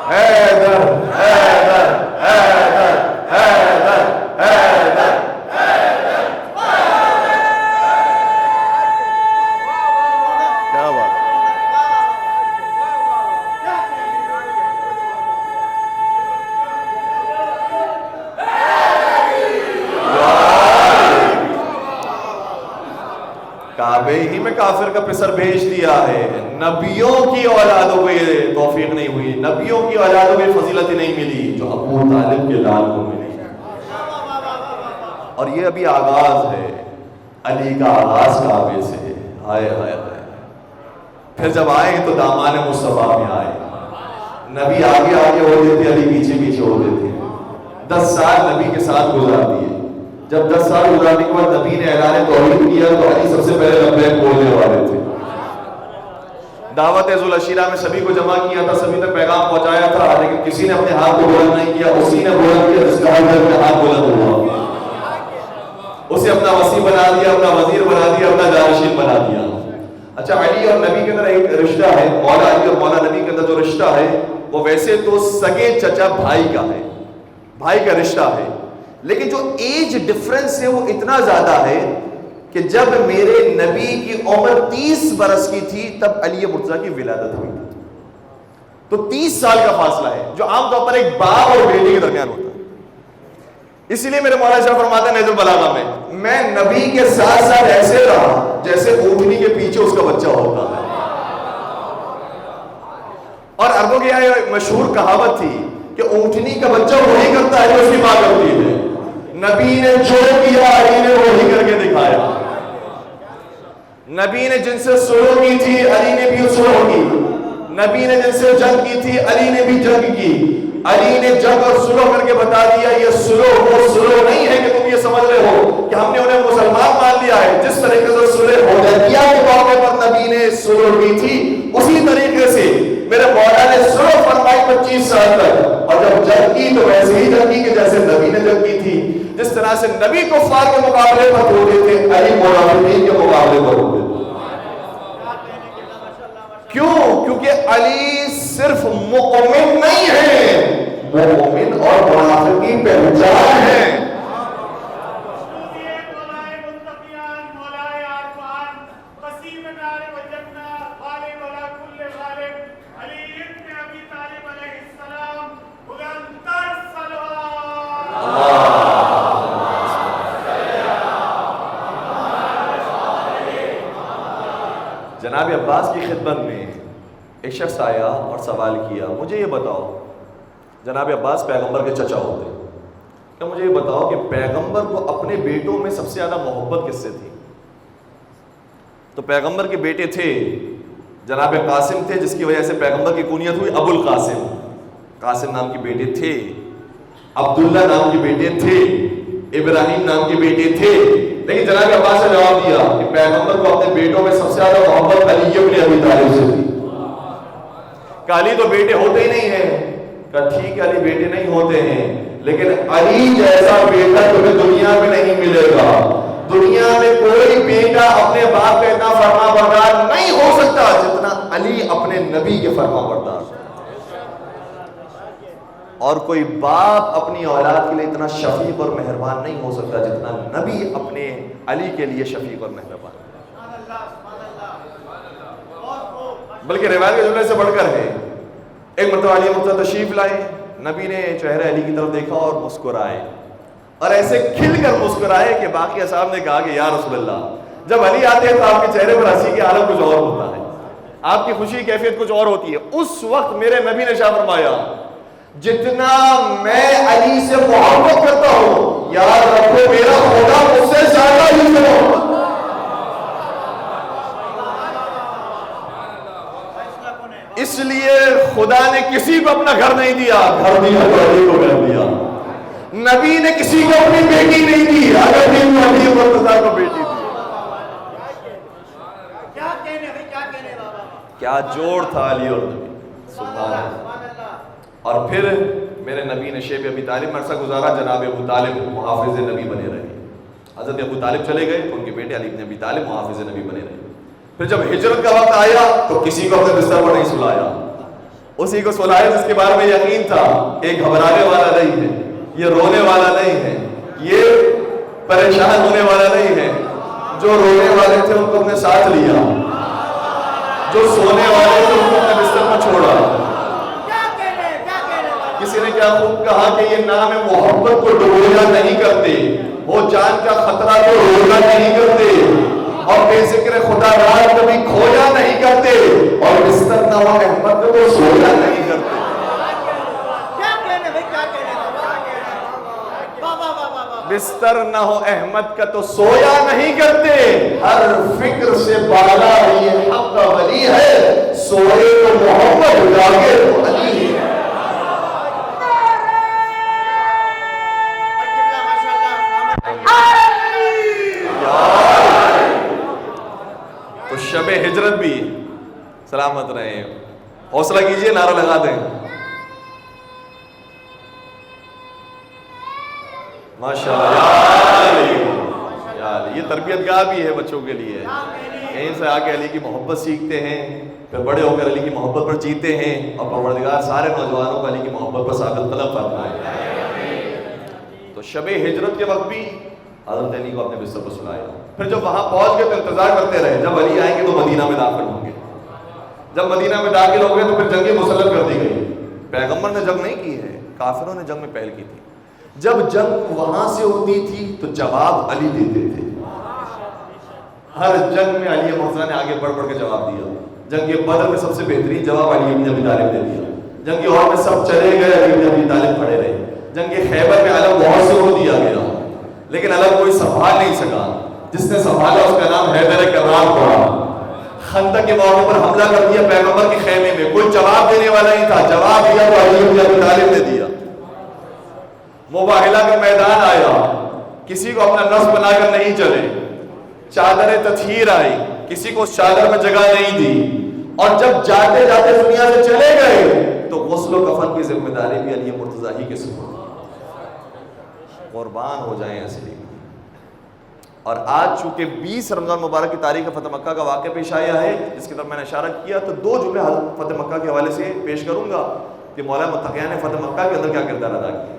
حیدر حیدر حیدر حیدر حیدر کیا بات۔ کعبے ہی میں کافر کا پسر بھیج دیا ہے۔ نبیوں کی اولادوں کو یہ توفیق نہیں ہوئی، نبیوں کی اولادوں کو یہ فضیلت نہیں ملی جو ابو طالب کے لال کو ملی۔ اور یہ ابھی آغاز ہے، علی کا آغاز کعبے سے ہے۔ ہائے ہائے ہائے، پھر جب آئے تو دامان مصطفیٰ میں آئے، نبی آگے آگے ہوتے تھے، علی پیچھے پیچھے ہوتے تھے۔ 10 سال نبی کے ساتھ گزار دیے۔ جب 10 سال گزارنے کے بعد نبی نے اعلان توحید کیا تو علی سب سے پہلے لبیک بولنے والے تھے۔ دعوت ذوالعشیرہ میں سبھی کو جمع کیا تھا، سبھی تک پیغام پہنچایا تھا، لیکن کسی نے اپنے ہاتھ کو بلند نہیں کیا، اسی نے بلند کیا جس کا ہاتھ بلند ہوا، اسے اپنا وصی بنا دیا، اپنا وزیر بنا دیا، اپنا جانشین بنا دیا۔ اچھا، علی اور نبی کے اندر ایک رشتہ ہے، مولا علی اور مولا نبی کے اندر جو رشتہ ہے وہ ویسے تو سگے چچا بھائی کا ہے، بھائی کا رشتہ ہے، لیکن جو ایج ڈفرنس ہے وہ اتنا زیادہ ہے کہ جب میرے نبی کی عمر 30 برس کی تھی تب علی مرتضیٰ کی ولادت ہوئی تھی، تو 30 سال کا فاصلہ ہے جو عام طور پر ایک باپ اور بیٹی کے درمیان ہوتا ہے۔ اسی لیے میرے مولانا صاحب فرماتے ہیں نہج البلاغہ میں نبی کے ساتھ ساتھ ایسے رہا جیسے اونٹنی کے پیچھے اس کا بچہ ہوتا ہے۔ اور عربوں کے یہاں ایک مشہور کہاوت تھی کہ اونٹنی کا بچہ وہی کرتا ہے جو اس کی ماں کرتی ہے۔ نبی نے جو کیا علی نے وہی کر کے دکھایا۔ نبی نے جن سے سلو کی تھی علی نے بھی سلو کی، نبی نے جن سے جنگ کی تھی علی نے بھی جنگ کی۔ علی نے جنگ اور سلو کر کے بتا دیا یہ سلو وہ سلو نہیں ہے کہ تم یہ سمجھ رہے ہو کہ ہم نے انہیں مسلمان مان لیا ہے۔ جس طریقے سے سلح حدیبیہ کے موقع پر نبی نے سلو کی تھی اسی طریقے سے میرے مولا نے سلو فرمائی 25 سال تک، اور جب جنگ کی تو ویسے ہی جنگ کی کہ جیسے نبی نے جنگ کی تھی۔ جس طرح سے نبی کفار کے مقابلے پر ہوتے تھے علی منافقین کے مقابلے پر ہوتے تھے۔ کیوں؟ کیونکہ علی صرف مؤمن نہیں ہے، مومن اور منافق کی پہچان ہے۔ جناب عباس کی خدمت میں ایک شخص آیا اور سوال کیا، مجھے یہ بتاؤ، جناب عباس پیغمبر کے چچا ہوتے، کہ مجھے یہ بتاؤ کہ پیغمبر کو اپنے بیٹوں میں سب سے زیادہ محبت کس سے تھی؟ تو پیغمبر کے بیٹے تھے، جناب قاسم تھے جس کی وجہ سے پیغمبر کی کنیت ہوئی ابو القاسم، قاسم نام کے بیٹے تھے، عبداللہ نام کے بیٹے تھے، ابراہیم نام کے بیٹے تے، لیکن جناب عباس نے جواب دیا کہ پیغمبر کو اپنے بیٹوں میں سب سے زیادہ محبت علی ابن ابی طالب سے تھی۔ کہ علی تو بیٹے ہوتے ہی نہیں ہیں، کہ ٹھیک ہے علی بیٹے نہیں ہوتے ہیں، لیکن علی جیسا بیٹا تمہیں دنیا میں نہیں ملے گا۔ دنیا میں کوئی بیٹا اپنے باپ کا اتنا فرما بردار نہیں ہو سکتا جتنا علی اپنے نبی کے فرما بردار، اور کوئی باپ اپنی اولاد کے لیے اتنا شفیق اور مہربان نہیں ہو سکتا جتنا نبی اپنے علی کے لیے شفیق اور مہربان، بلکہ روایت کے جملے سے بڑھ کر ہے ایک مرتبہ علی مرتضیٰ تشریف لائے، نبی نے چہرہ علی کی طرف دیکھا اور مسکرائے، اور ایسے کھل کر مسکرائے کہ باقی اصحاب نے کہا کہ یا رسول اللہ، جب علی آتے ہیں تو آپ کے چہرے پر ہنسی کی عالم کچھ اور ہوتا ہے، آپ کی خوشی کی کیفیت کچھ اور ہوتی ہے۔ اس وقت میرے نبی نے شاہ فرمایا جتنا میں علی سے محبت کرتا ہوں، یاد رکھو میرا خدا مجھ سے زیادہ علی سے محبت۔ اس لیے خدا نے کسی کو اپنا گھر نہیں دیا، گھر دیا تو علی کو گھر دیا۔ نبی نے کسی کو اپنی بیٹی نہیں دی، اگر بھی علی مرتضیٰ کو بیٹی دی۔ کیا جوڑ تھا علی اور نبی، سبحان اللہ۔ اور پھر میرے نبی نے شیب ابی طالب میں عرصہ گزارا، جناب ابو طالب محافظ نبی بنے رہے۔ حضرت ابو طالب چلے گئے تو ان کے بیٹے علی بن ابی طالب محافظ نبی بنے رہے۔ پھر جب ہجرت کا وقت آیا تو کسی کو اپنے بستر پر نہیں سلایا، اسی کو سلایا جس کے بارے میں یقین تھا کہ یہ گھبرانے والا نہیں ہے، یہ رونے والا نہیں ہے، یہ پریشان ہونے والا نہیں ہے۔ جو رونے والے تھے ان کو اپنے ساتھ لیا، جو سونے والے تھے ان کو اپنے بستر پر چھوڑا۔ کسی نے کیا خوب کہا کہ یہ نام محبت کو ڈبویا نہیں کرتے، وہ جان کا خطرہ کو رونا نہیں کرتے، اور بے ذکر خدا رات کبھی کھویا نہیں کرتے، اور بستر نہ ہو احمد کو سویا نہیں کرتے۔ بستر نہ ہو احمد کا تو سویا نہیں کرتے، ہر فکر سے بالا یہ حق کا ولی ہے، سوئے تو محمد جاگے تو علی ہے۔ تو شب ہجرت بھی سلامت رہے، حوصلہ کیجئے، نعرہ لگا دیں ماشاءاللہ۔ یہ تربیت گاہ بھی ہے بچوں کے لیے، یہیں سے آ کے علی کی محبت سیکھتے ہیں، پھر بڑے ہو کر علی کی محبت پر جیتے ہیں، اور پروردگار سارے نوجوانوں کو علی کی محبت پر ثابت قدم فرمائے۔ تو شب ہجرت کے وقت بھی حضرت علی کو اپنے بستر پر سلایا۔ پھر جب وہاں پہنچ گئے تو انتظار کرتے رہے، جب علی آئیں گے تو مدینہ میں داخل ہوں گے۔ جب مدینہ میں داخل ہو گئے تو پھر جنگ مسلط کر دی گئی۔ پیغمبر نے جنگ نہیں کی ہے، کافروں نے جنگ میں پہل کی تھی۔ جب جنگ وہاں سے ہوتی تھی تو جواب علی دیتے تھے، ہر جنگ میں علی مرتضیٰ نے آگے بڑھ بڑھ کے جواب دیا۔ جنگ بدر میں سب سے بہترین جواب علی بن ابی طالب نے دیا۔ جنگ عہد میں سب چلے گئے، علی بن ابی طالب کھڑے رہے۔ جنگ خیبر میں علم بہت سے کو دیا گیا، لیکن علم کوئی سنبھال نہیں سکا، جس نے سنبھالا اس کا نام حیدر کرار پڑا۔ خندق کے موقع پر حملہ کر دیا پیغمبر کے خیمے میں، کوئی جواب دینے والا نہیں تھا، جواب دیا تو علی بن ابی طالب نے دیا۔ مباہلہ کا میدان آیا، کسی کو اپنا نفس بنا کر نہیں چلے، چادر تطہیر آئی، کسی کو اس چادر میں جگہ نہیں دی، اور جب جاتے جاتے دنیا سے چلے گئے تو غسل و کفن کی ذمہ داری بھی علی مرتضیٰ ہی کے سپرد۔ قربان ہو جائیں اصلی۔ اور آج چونکہ 20 رمضان مبارک کی تاریخ فتح مکہ کا واقعہ پیش آیا ہے، جس کی طرف میں نے اشارہ کیا، تو 2 جملے فتح مکہ کے حوالے سے پیش کروں گا کہ مولا متقیان نے فتح مکہ کے اندر کیا کردار ادا کیا۔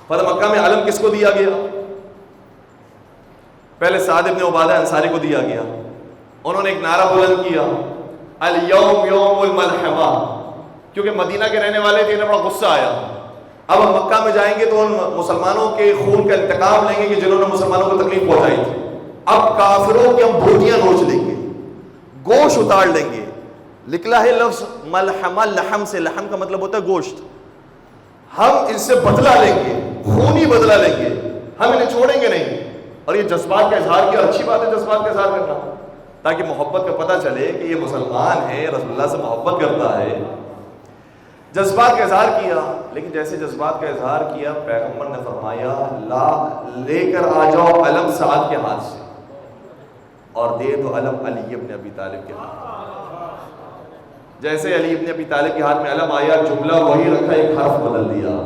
فتح مکہ میں علم کس کو دیا گیا؟ پہلے سعد ابن عبادہ انصاری کو دیا گیا۔ انہوں نے ایک نعرہ بلند کیا، الیوم یوم الملحمہ، کیونکہ مدینہ کے رہنے والے تھے، انہیں بڑا غصہ آیا۔ اب ہم مکہ میں جائیں گے تو ان مسلمانوں کے خون کا انتقام لیں گے کہ جنہوں نے مسلمانوں کو تکلیف پہنچائی تھی۔ اب کافروں کی ہم بھوٹیاں نوچ لیں گے، گوشت اتار لیں گے۔ نکلا ہے لفظ ملحمہ لحم سے، لحم کا مطلب ہوتا ہے گوشت۔ ہم ان سے بدلہ لیں گے، خونی بدلہ لیں گے، ہم انہیں چھوڑیں گے نہیں۔ اور یہ جذبات کا اظہار کیا، اچھی بات ہے جذبات کا اظہار کرنا، تاکہ محبت کا پتہ چلے کہ یہ مسلمان ہے، رسول اللہ سے محبت کرتا ہے۔ جذبات کا اظہار کیا، لیکن جیسے جذبات کا اظہار کیا، پیغمبر نے فرمایا لا لے کر آ جاؤ علم سعد کے ہاتھ سے، اور دے دو علم علی بن ابی طالب کے ہاتھ۔ جیسے علی بن ابی طالب کے ہاتھ میں علم آیا، جملہ وہی رکھا، ایک حرف بدل دیا۔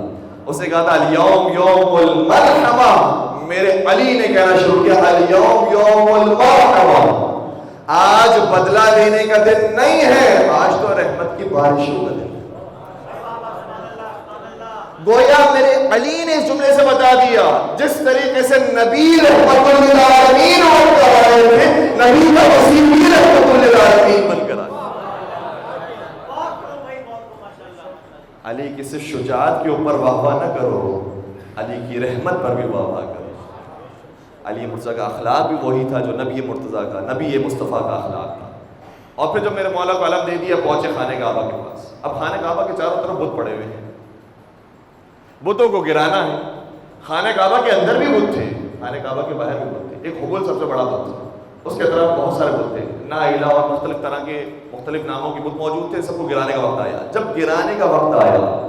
اس نے کہا تھا الیوم یوم المرحمہ، میرے علی نے کہنا شروع کیا الیوم یوم المرحمہ، آج بدلہ لینے کا دن نہیں ہے، آج تو رحمت کی بارشوں کا دن۔ گویا میرے علی نے اس جملے سے بتا دیا، جس طریقے سے نبی رحمت للعالمین بن کر آئے تھے، نبی کا وسیع بھی رحمت للعالمین بن کر آئے۔ علی کی صرف شجاعت کے اوپر واہ واہ نہ کرو، علی کی رحمت پر بھی واہ واہ کرو۔ علی مرتضیٰ کا اخلاق بھی وہی تھا جو نبی مرتضیٰ کا، نبی مصطفیٰ کا اخلاق تھا۔ اور پھر جب میرے مولا کو علم دے دیا، پہنچے خانہ کعبہ کے پاس۔ اب خانہ کعبہ کے چاروں طرف بت پڑے ہوئے ہیں، بتوں کو گرانا ہے۔ خانہ کعبہ کے اندر بھی بت تھے، خانہ کعبہ کے باہر بھی بت تھے۔ ایک حبل سب سے بڑا بت تھا، اس کے طرف بہت سارے بت تھے، نائلہ اور مختلف طرح کے مختلف ناموں کے بت موجود تھے۔ سب کو گرانے کا وقت آیا۔ جب گرانے کا وقت آیا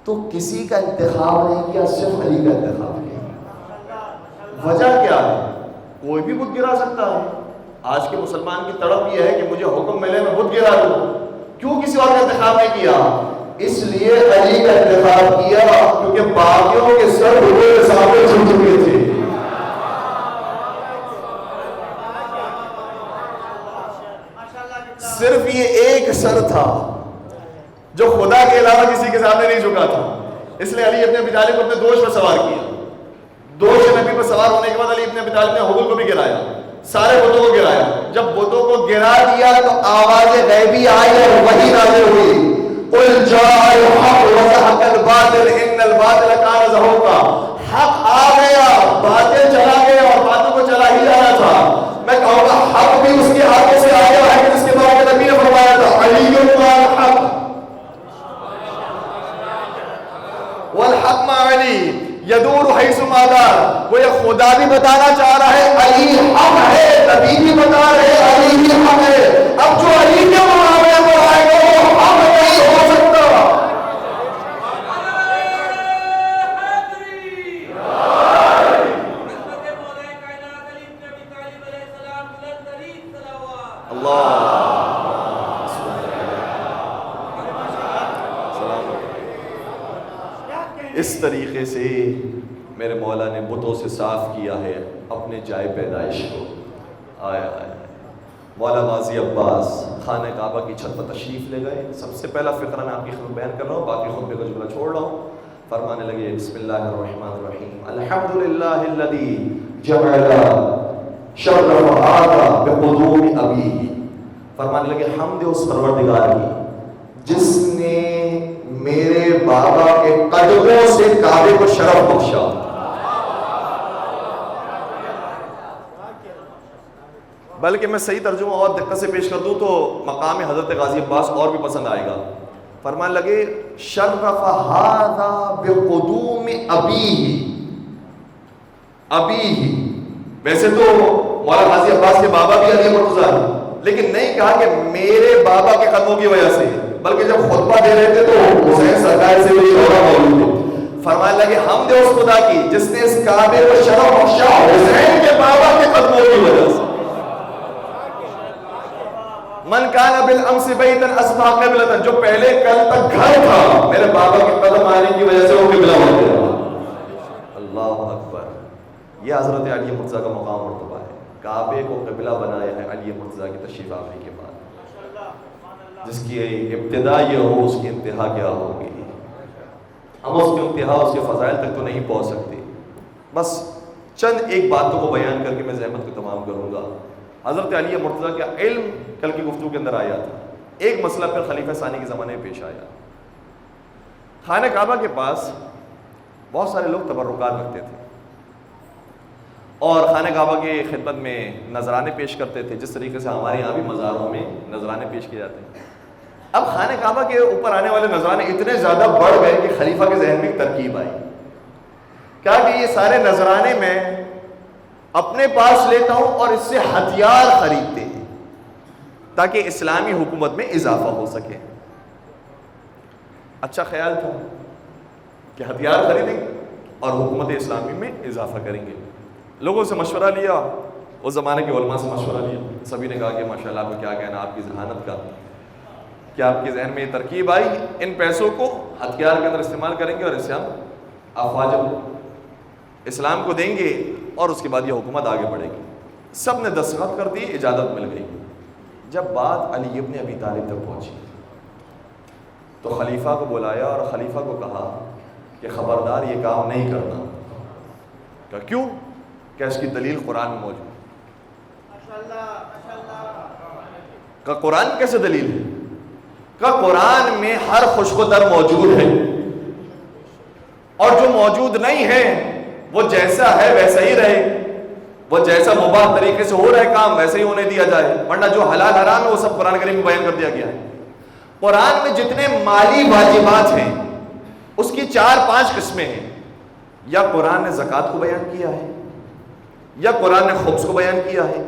تو کسی کا انتخاب نہیں کیا، صرف علی کا انتخاب کیا۔ وجہ کیا ہے؟ کوئی بھی بت گرا سکتا ہے۔ آج کے مسلمان کی تڑپ یہ ہے کہ مجھے حکم ملے میں بت گرا دوں، کیوں کسی اور کا انتخاب نہیں کیا؟ اس لیے علی کا انتخاب کیا کیونکہ باقیوں کے سر بتوں کے سامنے جھک چکے تھے۔ صرف یہ ایک سر تھا جو خدا کے علاوہ کسی کے سامنے نہیں جھکا تھا۔ اس لیے علی ابن ابی طالب کو اپنے دوش پر سوار کیا۔ دوش نبی پر سوار ہونے کے بعد علی ابن ابی طالب نے حبل کو بھی گرایا، سارے بتوں کو گرایا۔ جب بتوں کو گرا دیا تو آواز غیبی آئی اور وحی نازل ہوئی، قل جاء الحق وزهق الباطل ان الباطل كان زهوقا۔ حق آ گیا، باطل چلا گیا، اور باطل کو چلا ہی جانا تھا۔ میں کہوں گا حق بھی اس کے ہاتھوں سے آیا ہے کہ جس کے بارے میں نبی نے فرمایا تھا، علی مع الحق والحق مع علی یدور حیث ما دار۔ وہ یہ خدا بھی بتانا چاہ رہا ہے علی حق ہے، نبی بھی بتا رہے علی بھی حق ہے۔ اب جو علی کے معاملے میں آئے گا وہ حق نہیں ہو سکتا۔ اس طریقے سے میرے مولا نے بتوں سے صاف کیا ہے اپنے جائے پیدائش کو۔ آیا مولا غازی عباس خانہ کعبہ کی چھت پر تشریف لے گئے۔ سب سے پہلا فقرہ میں آپ کی خدمت بیان کر رہا ہوں، باقی خطبے کا جملہ چھوڑ رہا ہوں۔ فرمانے لگے بسم اللہ الرحمن الرحیم، الحمدللہ الذی جعل شرف هذا بقدوم ابیہ۔ فرمانے لگے حمد اس پروردگار کی جس نے میرے بابا کے قدموں سے کعبے کو شرف بخشا۔ بلکہ میں صحیح ترجمہ اور دقت سے پیش کر دوں تو مقام حضرت غازی عباس اور بھی پسند آئے گا۔ فرمانے لگے شرف ھذا بقدوم ابیہ۔ ابیہ ویسے تو مولا غازی عباس کے بابا بھی علی مرتضیٰ ہیں، لیکن نہیں کہا کہ میرے بابا کے قدموں کی وجہ سے، بلکہ جب خطبہ دے رہے تھے تو حسین سرکار سے بھی شورا موجود تھے۔ فرمانے لگے حمد اس خدا کی جس نے اس کعبے کو شرف بخشا حسین کے بابا کے قدموں کی وجہ سے۔ من کان بالامس بیتا اصبح قبلۃ، جو پہلے کل تک گھر تھا میرے بابا کے قدم آنے کی وجہ سے وہ قبلہ ہو گیا۔ اللہ اکبر، یہ حضرت علی مرتضیٰ کا مقام مرتبہ ہے۔ کعبے کو قبلہ بنایا ہے علی مرتضیٰ کی تشریف آوری کے بعد۔ جس کی ابتدا یہ ہو اس کی انتہا کیا ہوگی؟ ہم اس کی انتہا اس کے فضائل تک تو نہیں پہنچ سکتے۔ بس چند ایک باتوں کو بیان کر کے میں زحمت کو تمام کروں گا۔ حضرت علی مرتضیٰ کا علم کل کی گفتگو کے اندر آیا تھا۔ ایک مسئلہ پھر خلیفہ ثانی کے زمانے میں پیش آیا۔ خانہ کعبہ کے پاس بہت سارے لوگ تبرکات رکھتے تھے اور خانہ کعبہ کے خدمت میں نذرانے پیش کرتے تھے، جس طریقے سے ہمارے یہاں بھی مزاروں میں نذرانے پیش کیے جاتے ہیں۔ اب خانہ کعبہ کے اوپر آنے والے نذرانے اتنے زیادہ بڑھ گئے کہ خلیفہ کے ذہن میں ایک ترکیب آئی، کہا کہ یہ سارے نذرانے میں اپنے پاس لیتا ہوں اور اس سے ہتھیار خریدتے ہیں تاکہ اسلامی حکومت میں اضافہ ہو سکے۔ اچھا خیال تھا کہ ہتھیار خریدیں گے اور حکومت اسلامی میں اضافہ کریں گے۔ لوگوں سے مشورہ لیا، اس زمانے کے علماء سے مشورہ لیا، سبھی نے کہا کہ ماشاءاللہ آپ کو کیا کہنا آپ کی ذہانت کا، کیا آپ کے ذہن میں یہ ترکیب آئی ان پیسوں کو ہتھیار کے اندر استعمال کریں گے اور اس سے ہم افواج اسلام کو دیں گے اور اس کے بعد یہ حکومت آگے بڑھے گی۔ سب نے دستخط کر دی، اجازت مل گئی۔ جب بات علی ابن ابی طالب تک پہنچی تو خلیفہ کو بلایا اور خلیفہ کو کہا کہ خبردار یہ کام نہیں کرنا۔ کہ کیوں؟ کہ اس کی دلیل قرآن میں موجود ہے۔ کہ قرآن کیسے دلیل ہے؟ کہ قرآن میں ہر خوش و در موجود ہے، اور جو موجود نہیں ہے وہ جیسا ہے ویسا ہی رہے، وہ جیسا مباح طریقے سے ہو رہا ہے کام ویسے ہی ہونے دیا جائے، ورنہ جو حلال حرام ہے وہ سب قرآن کریم میں بیان کر دیا گیا ہے۔ قرآن میں جتنے مالی واجبات ہیں اس کی 4-5 قسمیں ہیں۔ یا قرآن نے زکوٰۃ کو بیان کیا ہے، یا قرآن نے خمس کو بیان کیا ہے،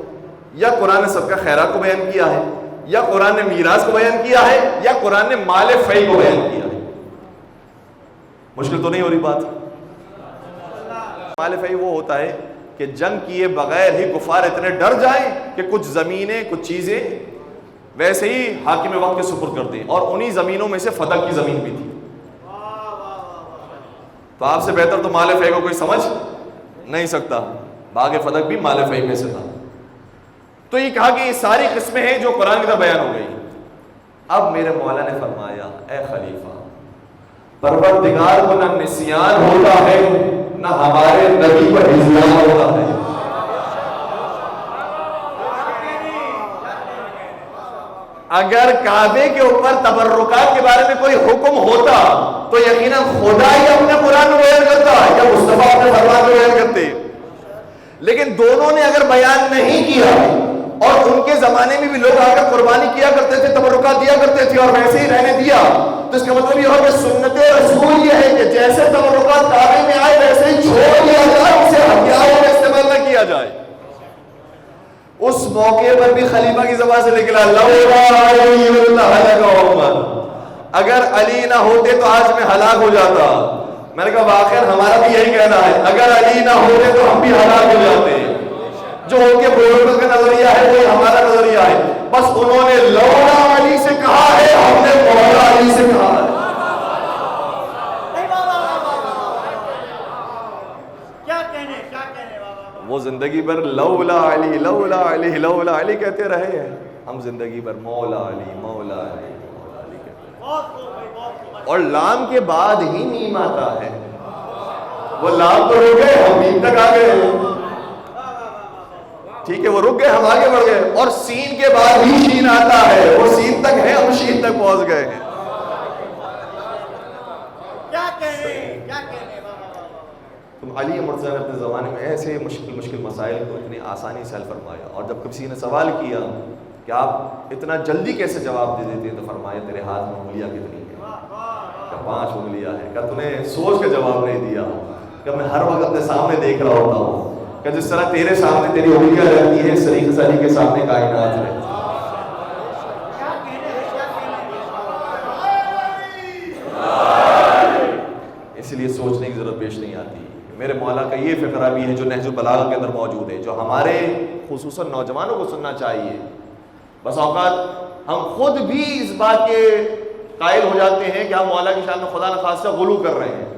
یا قرآن نے صدقہ خیرات کو بیان کیا ہے، یا قرآن نے میراث کو بیان کیا ہے، یا قرآن نے مال فی کو بیان کیا ہے۔ مشکل تو نہیں ہو رہی بات؟ مال فی وہ ہوتا ہے کہ جنگ کیے بغیر ہی کفار اتنے ڈر جائیں کہ کچھ زمینیں کچھ چیزیں ویسے ہی حاکم وقت کے سپرد کر دیں، اور انہی زمینوں میں سے فدق کی زمین بھی تھی۔ تو آپ سے بہتر تو مال فی کو کوئی سمجھ نہیں سکتا، باغ فدق بھی مال فی میں سے تھا۔ تو یہ کہا کہ یہ ساری قسمیں ہیں جو قرآن کی طرف بیان ہو گئی۔ اب میرے مولا نے فرمایا اے خلیفہ، پروردگار کو نہ نسیان ہوتا ہے نہ ہمارے نبی کو ہجران ہوتا ہے۔ اگر کعبے کے اوپر تبرکات کے بارے میں کوئی حکم ہوتا تو یقیناً خدا ہی اپنے قرآن میں بیان کرتا یا مصطفیٰ اپنے فرمان میں بیان کرتے، لیکن دونوں نے اگر بیان نہیں کیا، اور ان کے زمانے میں بھی لوگ آ کر قربانی کیا کرتے تھے، تبرکات دیا کرتے تھے اور ویسے ہی رہنے دیا، تو اس کا مطلب یہ ہو کہ سنت رسول یہ ہے کہ جیسے تبرکات کعبے میں آئے ویسے ہی چھوڑ دیا جائے، اسے ہتھیاروں میں استعمال نہ کیا جائے۔ اس موقع پر بھی خلیفہ کی زبان سے نکلا لولا علی لہلک عمر، اگر علی نہ ہوتے تو آج میں ہلاک ہو جاتا۔ میں نے کہا واقعا ہمارا بھی یہی کہنا ہے، اگر علی نہ ہوتے تو ہم بھی ہلاک ہو جاتے۔ جو ان کے بزرگوں کا نظریہ ہے وہی ہمارا نظریہ ہے، بس انہوں نے لولا علی سے کہا ہے، ہم نے مولا علی سے کہا ہے۔ وہ زندگی بھر لولا علی لولا علی لولا علی کہتے رہے ہیں، ہم زندگی بھر مولا علی مولا علی مولا علی کہتے ہیں، اور لام کے بعد ہی میم آتا ہے۔ وہ لام تو رک گئے، ہم میم تک آ گئے، ٹھیک ہے، وہ رک گئے ہم آگے بڑھ گئے، اور سین کے بعد ہی شین آتا ہے، وہ سین تک ہے ہم شین تک پہنچ گئے ہیں۔ تم علی مرتضیٰ نے اپنے زمانے میں ایسے مشکل مسائل کو اتنی آسانی سے حل فرمایا، اور جب کسی نے سوال کیا کہ آپ اتنا جلدی کیسے جواب دے دیتے ہیں، تو فرمایا تیرے ہاتھ میں انگلیاں کتنی ہیں؟ کہ 5 انگلیاں ہیں۔ کہ تو نے سوچ کے جواب نہیں دیا، کہ میں ہر وقت اپنے سامنے دیکھ رہا ہوتا ہوں، کہ جس طرح تیرے سامنے تیری انگلیاں رہتی ہیں، سریخ سری کے سامنے کائنات رہتی ہے۔ اس لیے سوچنے کی ضرورت پیش نہیں آتی۔ میرے مولا کا یہ فقرہ بھی ہے جو نہج البلاغہ کے اندر موجود ہے، جو ہمارے خصوصاً نوجوانوں کو سننا چاہیے۔ بس اوقات ہم خود بھی اس بات کے قائل ہو جاتے ہیں کہ ہم مولا کی شان میں خدا نخواستہ غلو کر رہے ہیں،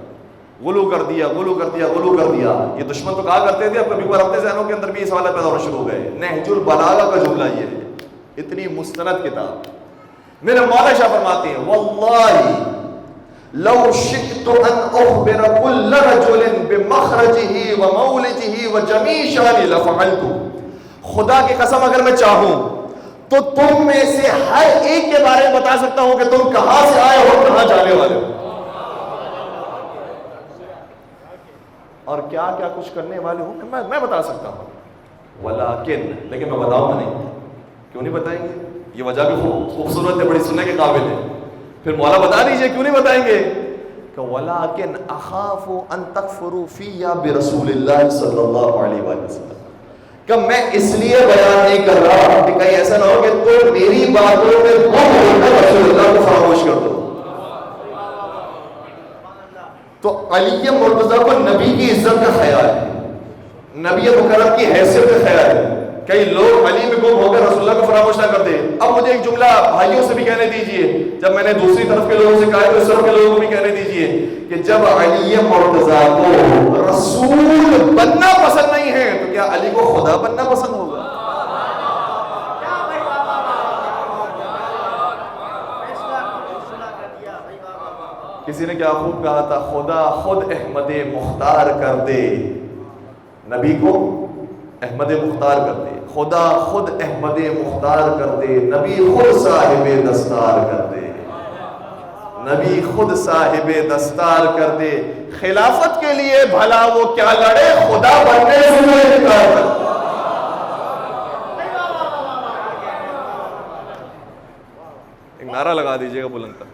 غلو کر دیا غلو کر دیا غلو کر دیا۔ یہ دشمن تو کہا کرتے تھے، اب کبھی کبھار اپنے ذہنوں کے اندر بھی یہ سوالات پیدا ہونا شروع ہو گئے۔ نہج البلاغہ کا جملہ یہ ہے، اتنی مستند کتاب۔ میرے مولا شاہ فرماتے ہیں واللہ لو شئت ان اخبر كل رجل بمخرجه ومولده وجميع شانه لفعلت، خدا کی قسم اگر میں چاہوں تو تم میں سے ہر ایک کے بارے میں بتا سکتا ہوں کہ تم کہاں سے آئے ہو، کہاں جانے والے ہو، اور کیا کیا کچھ کرنے والے ہو، میں بتا سکتا ہوں۔ ولیکن لیکن میں بتاؤں گا نہیں۔ کیوں نہیں بتائیں گے؟ یہ وجہ بھی خوبصورت ہے، بڑی سننے کے قابل ہے۔ پھر مولا بتا دیجئے کیوں نہیں بتائیں گے کہ ولیکن اخاف ان تکفروا فی برسول اللہ صلی اللہ علیہ وسلم، کہ میں اس لیے بیان نہیں کر رہا کہ کہیں ایسا نہ ہو کہ تم میری باتوں میں گم ہو کر رسول اللہ کو فراموش کر دو۔ تو علی مرتضیٰ کو نبی کی عزت کا خیال ہے، نبی مکرم کی حیثیت کا خیال ہے، کئی لوگ علی میں گم ہو کر رسول اللہ کو فراموش نہ کر دے۔ اب مجھے ایک جملہ بھائیوں سے بھی کہنے دیجئے، جب میں نے دوسری طرف کے لوگوں سے کہا تو اس طرف کے لوگوں کو بھی کہنے دیجئے کہ جب علی مرتضیٰ کو رسول بننا پسند نہیں ہے تو کیا علی کو خدا بننا پسند ہوگا؟ کسی نے کیا خوب کہا تھا، خدا خود احمد مختار کر دے، نبی کو احمد مختار کر دے، خدا خود احمد مختار کر دے، نبی خود صاحب دستار کر دے۔ نبی خود صاحب دستار کر دے، خلافت کے لیے بھلا وہ کیا لڑے، خدا بننے سے وہ انکار کرتا۔ ایک نعرہ لگا دیجئے گا بلند تر۔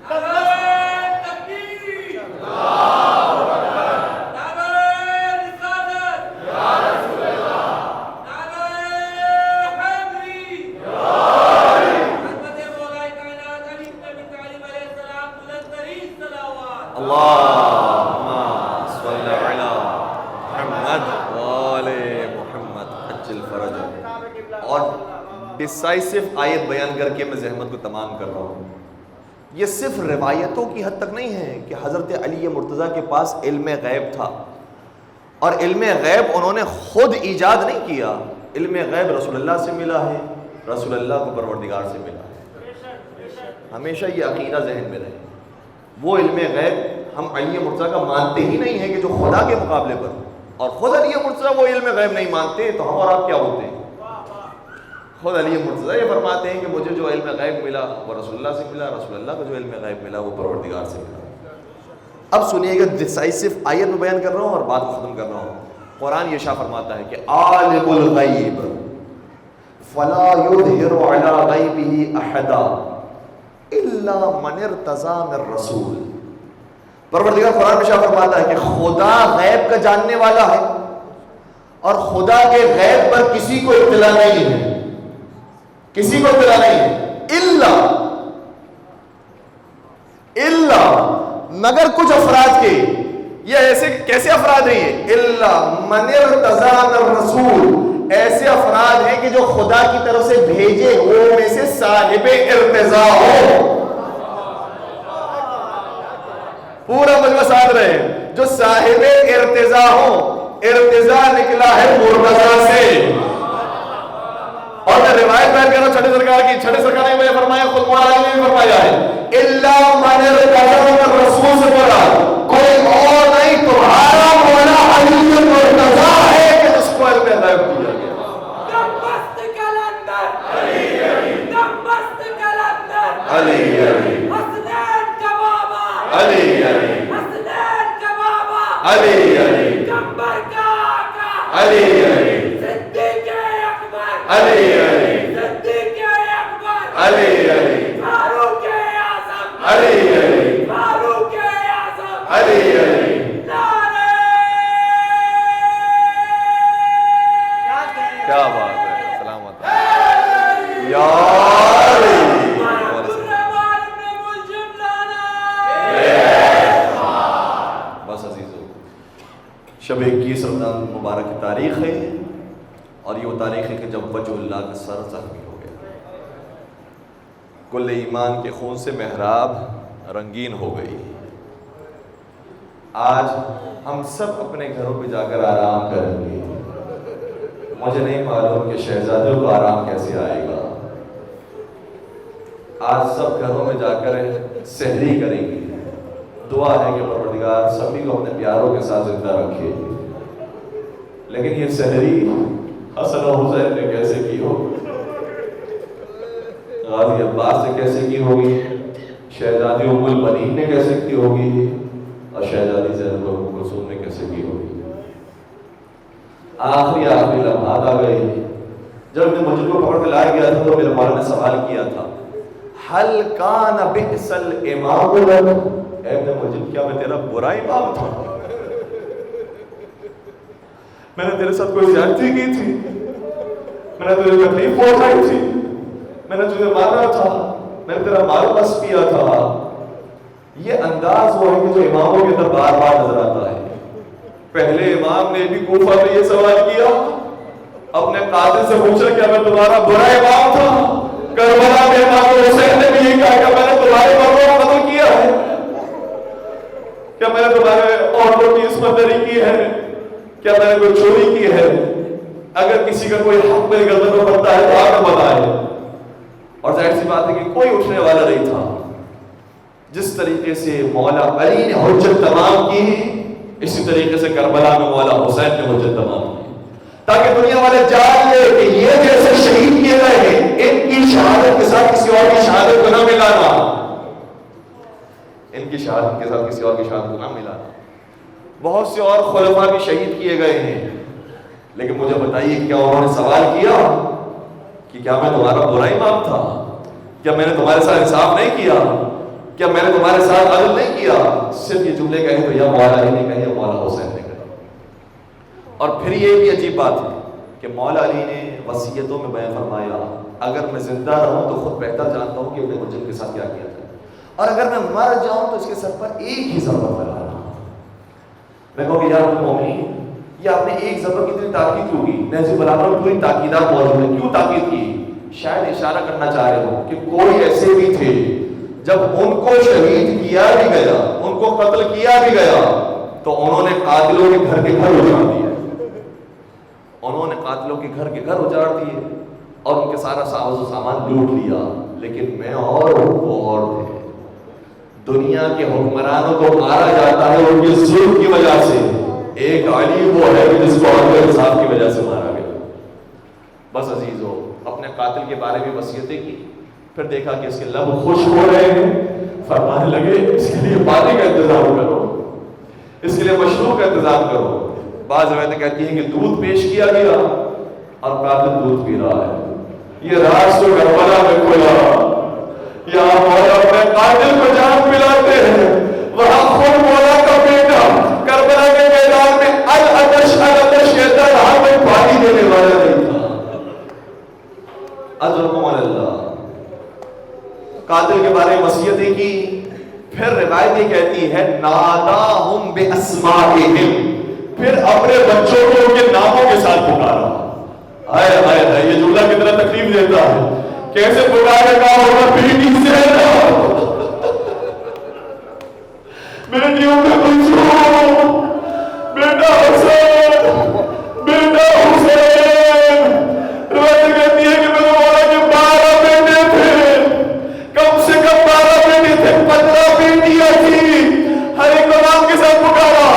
ڈسائسو آیت بیان کر کے میں زحمت کو تمام کر رہا ہوں۔ یہ صرف روایتوں کی حد تک نہیں ہے کہ حضرت علی مرتضیٰ کے پاس علم غیب تھا، اور علم غیب انہوں نے خود ایجاد نہیں کیا، علم غیب رسول اللہ سے ملا ہے، رسول اللہ کو پروردگار سے ملا ہے۔ ہمیشہ یہ عقیدہ ذہن میں رہے، وہ علم غیب ہم علی مرتضیٰ کا مانتے ہی نہیں ہیں کہ جو خدا کے مقابلے پر، اور خود علی مرتضیٰ وہ علم غیب نہیں مانتے تو ہم اور آپ کیا ہوتے ہیں؟ خود علی مرتضیٰ یہ فرماتے ہیں کہ مجھے جو علم غیب ملا وہ رسول اللہ سے ملا، رسول اللہ کو جو علم غیب ملا وہ پروردگار سے ملا۔ اب سنیے گا، ڈسائسو آیت میں بیان کر رہا ہوں اور بات کو ختم کر رہا ہوں۔ قرآن یہ شاہ فرماتا ہے کہ عالم الغیب فلا یظہر علی غیبہ احدا الا من ارتضی من رسول۔ پروردگار قرآن میں شاہ فرماتا ہے کہ خدا غیب کا جاننے والا ہے، اور خدا کے غیب پر کسی کو اطلاع نہیں ہے، کسی کو اطلاع نہیں ہے، الا مگر کچھ افراد کے۔ یہ ایسے کیسے افراد ہیں؟ یہ الا من ارتضی من رسول، ایسے افراد ہیں کہ جو خدا کی طرف سے بھیجے ہوئے میں سے صاحب ارتضا ہو۔ پورا مجمع ساتھ رہے، جو صاحب ارتضا ہو۔ ارتضا نکلا ہے مرتضی سے، اور میں روایت بیان کر رہا ہوں چھٹے سرکار کی، چھٹے سرکار نے مجھے فرمایا، خود مولانا نے بھی فرمایا ہے، الا من ارتضی من رسول سے بولا کوئی اور نہیں، تمہارا مولا علی مرتضی ہے کہ جس کو علم غیب دیا گیا۔ دمست کلندر علی علی، دمست کلندر علی علی، حسنین کا بابا علی علی، حسنین کا بابا علی علی، کمبر کا آقا علی علی، صدیق اکبر علی علی، صدیق اکبر علی علی، فاروق اعظم علی علی، فاروق اعظم علی علی۔ نعرہ کیا بات ہے، سلامت یا علی۔ الرحمن بن ملجم لانا۔ بس عزیزو، شب 21 رمضان مبارک کی تاریخ ہے، اور یہ وہ تاریخ ہے کہ جب وجہ اللہ کا سر زخمی ہو گیا، کل ایمان کے خون سے محراب رنگین ہو گئی۔ آج ہم سب اپنے گھروں پہ جا کر آرام کریں گے۔ مجھے نہیں معلوم کہ شہزادوں کو آرام کیسے آئے گا۔ آج سب گھروں میں جا کر سحری کریں گے۔ دعا ہے کہ پروردگار سبھی کو اپنے پیاروں کے ساتھ زندہ رکھے، لیکن یہ سحری حسن و حسین نے کیسے کی ہوگی، غازی عباس نے کیسے کی ہوگی، شہزادی ام البنین نے کیسے کی ہوگی، اور شہزادی زینب ام کلثوم نے کیسے کی ہوگی۔ آخری لمحات آ گئے۔ جب ابن مجد کو پکڑ کے لایا گیا تھا تو میرے مولا نے سوال کیا تھا، حل کان بئس الامام لک، اے ابن مجد کیا میں تیرا برا امام تھا؟ میں نے تیرے ساتھ کوئی زیادتی کی تھی؟ میں نے تجھے تکلیف پہنچائی تھی؟ میں نے تجھے مارا تھا؟ میں نے تیرا مال بس کیا تھا؟ یہ انداز وہ ہے کہ جو اماموں کے اندر بار بار نظر آتا ہے۔ پہلے امام نے بھی کوفہ میں یہ سوال کیا، اپنے قاضی سے پوچھا کیا میں تمہارا برا امام تھا؟ کربلا میں امام حسین نے بھی یہ کہا کہ میں نے تمہارے مردوں کو قتل کیا ہے، کیا میں نے تمہارے عورتوں کی عصمت دری کی ہے، کیا میں نے کوئی چوری کی ہے؟ اگر کسی کا کوئی حق میری گردن میں پڑتا ہے تو آپ کو بتائے۔ اور ظاہر سی بات ہے کہ کوئی اٹھنے والا نہیں تھا۔ جس طریقے سے مولا علی نے حجت تمام کی، اسی طریقے سے کربلا میں مولا حسین نے حجت تمام کی، تاکہ دنیا والے جان لے کہ یہ جیسے شہید کیے گئے ہیں ان کی شہادت کے ساتھ کسی اور کی شہادت کو نہ ملانا، ان کی شہادت کے ساتھ کسی اور کی شہادت کو نہ ملا. بہت سے اور خلفاء بھی شہید کیے گئے ہیں، لیکن مجھے بتائیے کیا انہوں نے سوال کیا کہ کیا میں تمہارا برا امام تھا؟ کیا میں نے تمہارے ساتھ انصاف نہیں کیا؟ کیا میں نے تمہارے ساتھ عدل نہیں کیا؟ صرف یہ جملے کہے تو یا مولا علی نے کہے یا مولا حسین نے کہا. اور پھر یہ بھی عجیب بات ہے کہ مولا علی نے وصیتوں میں بیان فرمایا اگر میں زندہ رہوں تو خود بہتر جانتا ہوں کہ اپنے مجرم کے ساتھ کیا کیا تھا، اور اگر میں مر جاؤں تو اس کے سر پر ایک ہی ضربہ پھیلانا. میں کہوں کہ یار مومنین یہ آپ نے ایک ضربہ کی اتنی تاکید کیوں کی؟ نہج البلاغہ میں پوری تاکیدات موجود ہیں. کیوں تاکید کی؟ شاید اشارہ کرنا چاہ رہے ہوں کہ کوئی ایسے بھی تھے جب ان کو شہید کیا بھی گیا، ان کو قتل کیا بھی گیا، تو انہوں نے قاتلوں کے گھر اجاڑ دیے. انہوں نے قاتلوں کے گھر اجاڑ دیے اور ان کے سارا ساز و سامان لوٹ لیا. لیکن میں اور وہ اور تھے. دنیا کے حکمرانوں کو مارا جاتا ہے ان کے ظلم کی وجہ سے، ایک علی وہ ہے جس کو عدل انصاف کی وجہ سے مارا گیا. بس عزیزو اپنے قاتل کے بارے میں وصیتیں کی، پھر دیکھا کہ اس کے لب خوش ہو رہے ہیں، فرمانے لگے اس کے لیے پانی کا انتظام کرو، اس کے لیے مشروب کا انتظام کرو. بعض روایتیں کہتی ہیں کہ دودھ پیش کیا گیا اور قاتل دودھ پی رہا ہے. یہ راز تو کربلا میں کھلا، یہاں مولا اپنے قاتل کو جان پلاتے ہیں، وہاں خود مولا کا بیٹا کربلا کے میدان میں العطش کہتا رہا، کوئی پانی دینے والا نہیں تھا. اجرکم اللہ. قاتل کے بارے میں وصیتیں کی. پھر روایت یہ کہتی ہے ناداہم باسمائہم، پھر اپنے بچوں کو ان کے ناموں کے ساتھ پکارا. آئے آئے آئے یہ جملہ کتنا تکلیف دیتا ہے. کیسے پکارے گا؟ ہوگا بیٹی سے بیٹیوں میں بچوں، بیٹا حسین، بیٹا حسین. روایت کہتی ہے کہ میں نے مولا کے 12 بیٹے تھے، کم سے کم 12 بیٹے تھے، 15 بیٹیاں تھی. ہر ایک نام کے ساتھ پکارا.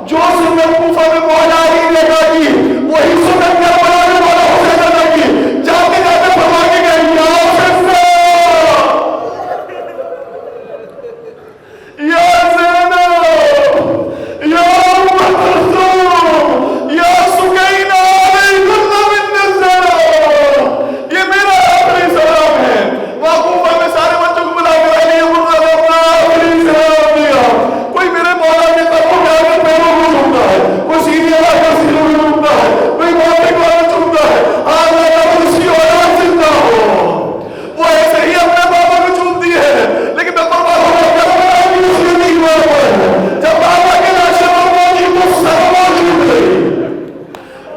جو سنت کوفہ میں مولا علی نے لگا کی وہی سنت کربلا میں مولا حسین نے لگا کی. جاتے جاتے فرما کے گئے یا حسین، یا زینب، یا ام کلثوم، یا سکینہ علیکم من السلام. یہ میرا آخری سلام ہے. واقوفہ میں سارے بچوں کو بلا کر علی علیہ سلام دیا. کوئی میرے مولا کے طرف آ کر پیروں کو چومتا ہے، کوئی سیدھی آ کر سیدھوں کو چومتا ہے، کوئی موٹے کو آ چومتا ہے. آج اگر اس کی اولاد زندہ ہو وہ ایسے ہی اپنے بابا کو چومتی ہے. لیکن میں پرواہ ہوا کربلا کی اس کی دیوار پر جب بابا کے لاشیں پر موجود تو سر موجود رہی،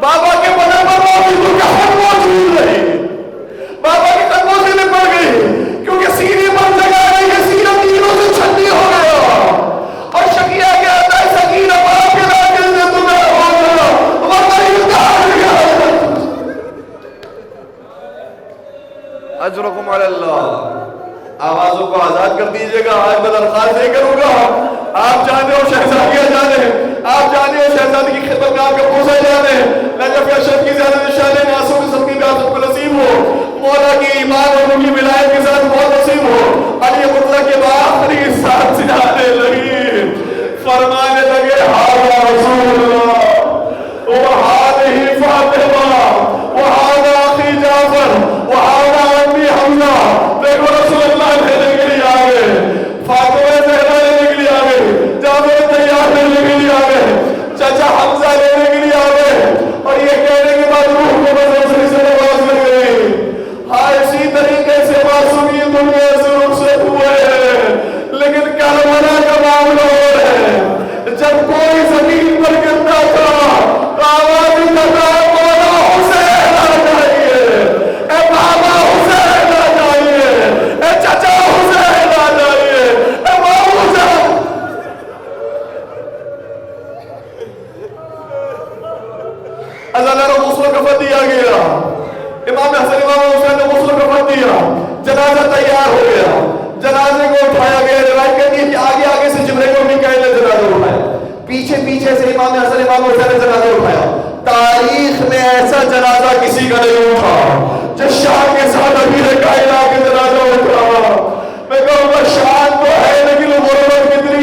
بابا کے بدن پر موجود تو کفن موجود رہی. بابا کے قدموں سے لپٹ گئی کیونکہ سینے پر جگہ نہیں ہے، سینہ تینوں سے چھٹی ہو گیا. اور شکیہ کہتا ہے سکینہ باپ کے داخل سے تمہیں ہو گیا ورنہ انتہار گیا. اجرکم علی اللہ. آوازوں کو آزاد کر دیجئے گا. آج میں درخواست نہیں کروں گا. آپ جانے ہو شہزادیاں جانے، آپ جانے ہو شہزادی کی خدمت میں آپ کا پوسا جانے. نجف ارشد کی زیادہ نشانے ناسوں میں سب کی بیعت کو نصیب ہو. مولا کی ایمان اور ان کی ولایت کے ساتھ بہت نصیب ہو. علی مطلق کے آخری ساتھ جانے لگی، فرمانے لگے ہاذا رسول اللہ وہذہ فاطمہ وہذا اخی جعفر وہذا عمی حمزہ. دیکھو رسول اللہ لینے کے لیے آ گئے، فاطمہ زہرا لینے کے لیے آ گئے، جعفر تیار لینے کے لیے آ گئے، چچا حمزہ لینے کے لیے آ گئے. اور یہ کہنے کے بعد روح کو بزرگ سے نواز مل گئی. ہاں اسی طریقے سے معصومی دنیا سے رخصت ہوئے ہیں. لیکن کربلا کا معاملہ اور ہے. جب کوئی زمین پر گرتا تھا آواز کرتا ہے مولا حسین آ جائیے، اے بابا حسین آ جائیے، اے چچا حسین آ جائیے، اے مامو حسین. اللہ کو غسل کفن دیا گیا. امام حسن امام حسین نے غسل کفن دیا. جنازہ تیار ہو گیا. جنازے کو اٹھایا گیا. روایت کہتی ہے کہ آگے آگے سے جبرائیل اور میکائیل نے جنازہ اٹھایا، پیچھے پیچھے سے امام حسن امام حسین نے جنازہ اٹھایا. تاریخ میں ایسا جنازہ کسی کا نہیں اٹھا جو شان کے ساتھ امیر کائنات کے جنازہ اٹھا. میں کہوں گا شان تو ہے لیکن غربت کتنی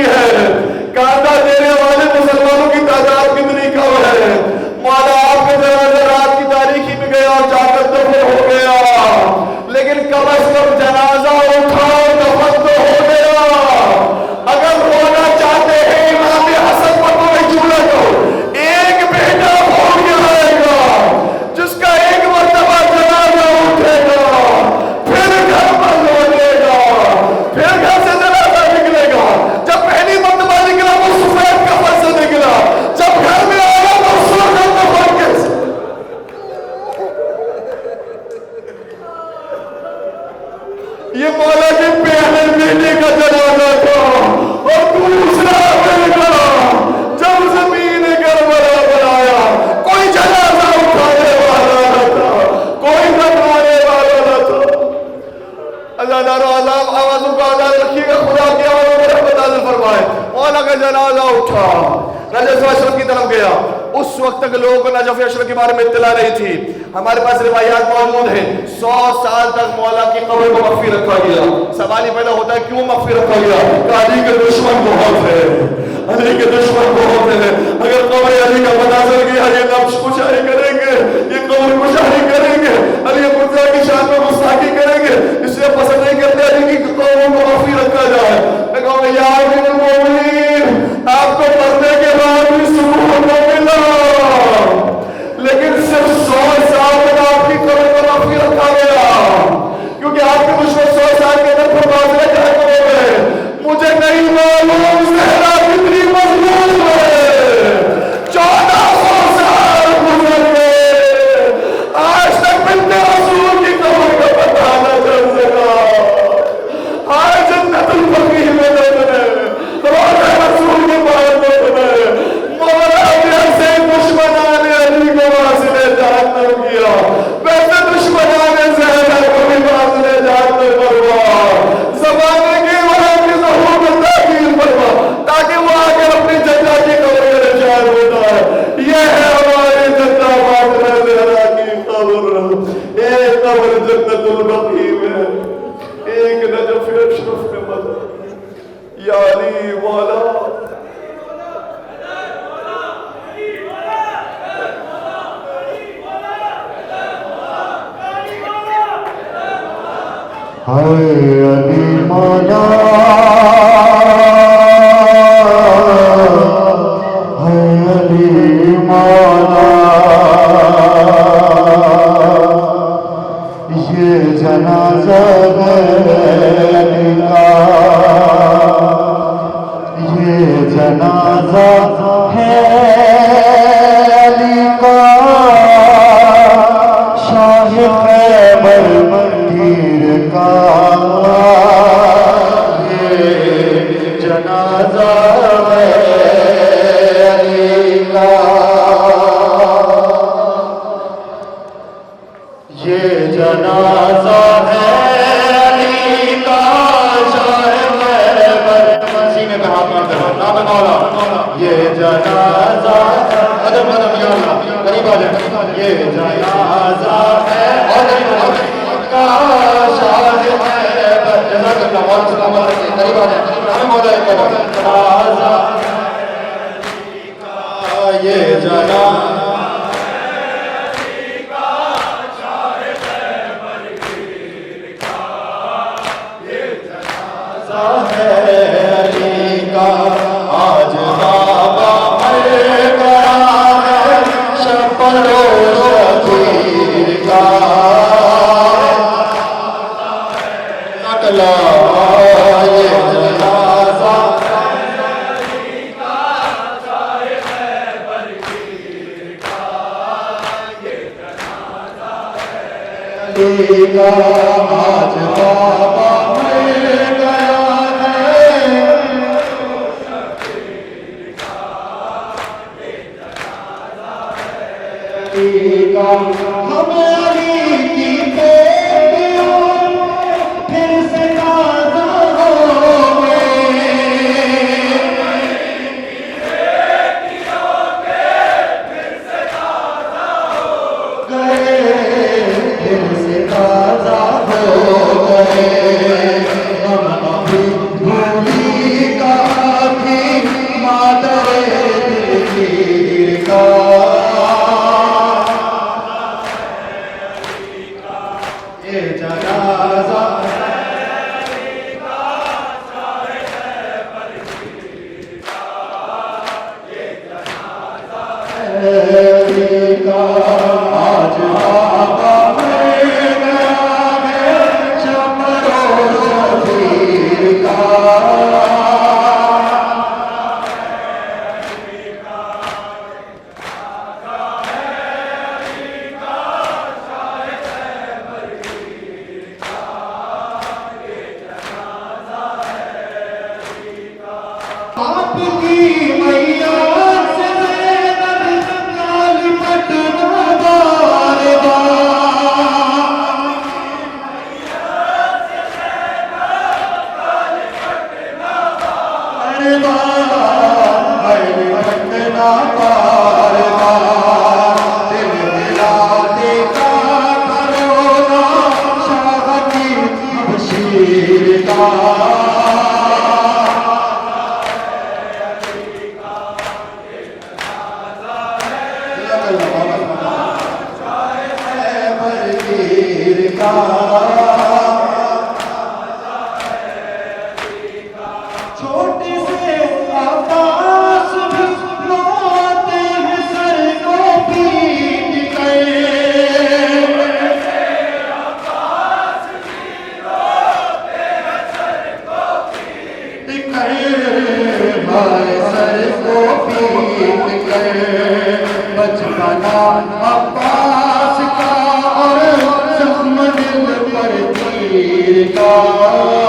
یہ مولا کے پہلے بیٹے کا جنازہ تھا اور دوسرا بیٹا جب زمین کربلا بنایا کوئی جنازہ اٹھانے والا نہ تھا، کوئی دفنانے والا نہ تھا۔ ازادار عالم آوازوں کا آزاد رکھیے گا، خدا کی آوازوں میں رحمت نازل فرمائے۔ مولا کا جنازہ اٹھا، نجف اشرف کی طرف گیا۔ اس وقت تک لوگوں کو نجف اشرف کے بارے میں اطلاع نہیں تھی۔ ہمارے پاس روایات موجود ہیں 100 سال تک مولا کی قبر کو مخفی رکھا گیا۔ سوال یہ پیدا ہوتا ہے کیوں مخفی رکھا گیا؟ کہ علی کے دشمن بہت ہے، علی کے دشمن بہت ہیں۔ اگر قبر علی کا پتہ چل گیا یہ نبش کشائی کریں گے، یہ قبر کشائی کریں گے، علی مرزا کی شان میں گستاخی کریں گے، اس لیے پسند نہیں کرتے علی کی قبروں کو مخفی رکھا جائے۔ میں کہوں گا یا امیر المومنین، آپ کو پڑھنے کے بعد بھی سکون نہ ملا، لیکن صرف 100 سال تک آپ کی قبر کو مخفی رکھا گیا، کیونکہ آپ کے دشمن 100 سال کے اندر پھر فاصلے کیا کرو گے؟ مجھے نہیں معلوم زہرا کتنی مظلوم ہے، 1400 سال گزر گئے، آج تک بنت رسول کی قبر کا پتہ نہ چل سکا۔ آج جنت البقیع میں دفن ہے، روضہ رسول کے پاس دفن ہے۔ مولا جیسے دشمنان علی کو واصل جہنم کیا، ویسے دشمنان زہرا کو بھی واصل جہنم کروا۔ زمانے کے وہاں کی ظہور میں تاخیر فرما تاکہ وہ آگے اپنی جدہ کی قبر میں نشان ہوتا ہے۔ یہ ہے ہماری جدہ فاطمہ زہرا کی قبر، ایک قبر جنت البقیع میں، ایک نجف اشرف میں مدد۔ یا علی مولا علی مولا، علی مولا، یہ جنازہ علی کا، یہ جنازہ ہے علی کا، شاہ خیبر پیر کا، یہ جنازہ ہے علی کا، یہ جنازہ ہے علی کا، شاہ خیبر مسیح میں ہاتھ مارتے ہیں نام مولا، یہ جنازہ ادب ادب یا اللہ قریب آ جائیں، یہ جنازہ ہے علی کا، شاہ خیبر جزاک اللہ مولا سلامت رکھیں، قریب آ جائیں، ہمیں مولا ایک قدر جنازہ علی کا، یہ جنازہ علی کا، آج بابا مر گیا ہے شفر و شفیر کا، نکلا یہ جنازہ علی کا، آج بابا مر گیا ہماری کی بیٹیوں پھر سے تازہ ہو گئے، پھر سے تازہ ہو گئے، ہم ابھی بھولی کا بھی مادر دلگیر کا، کا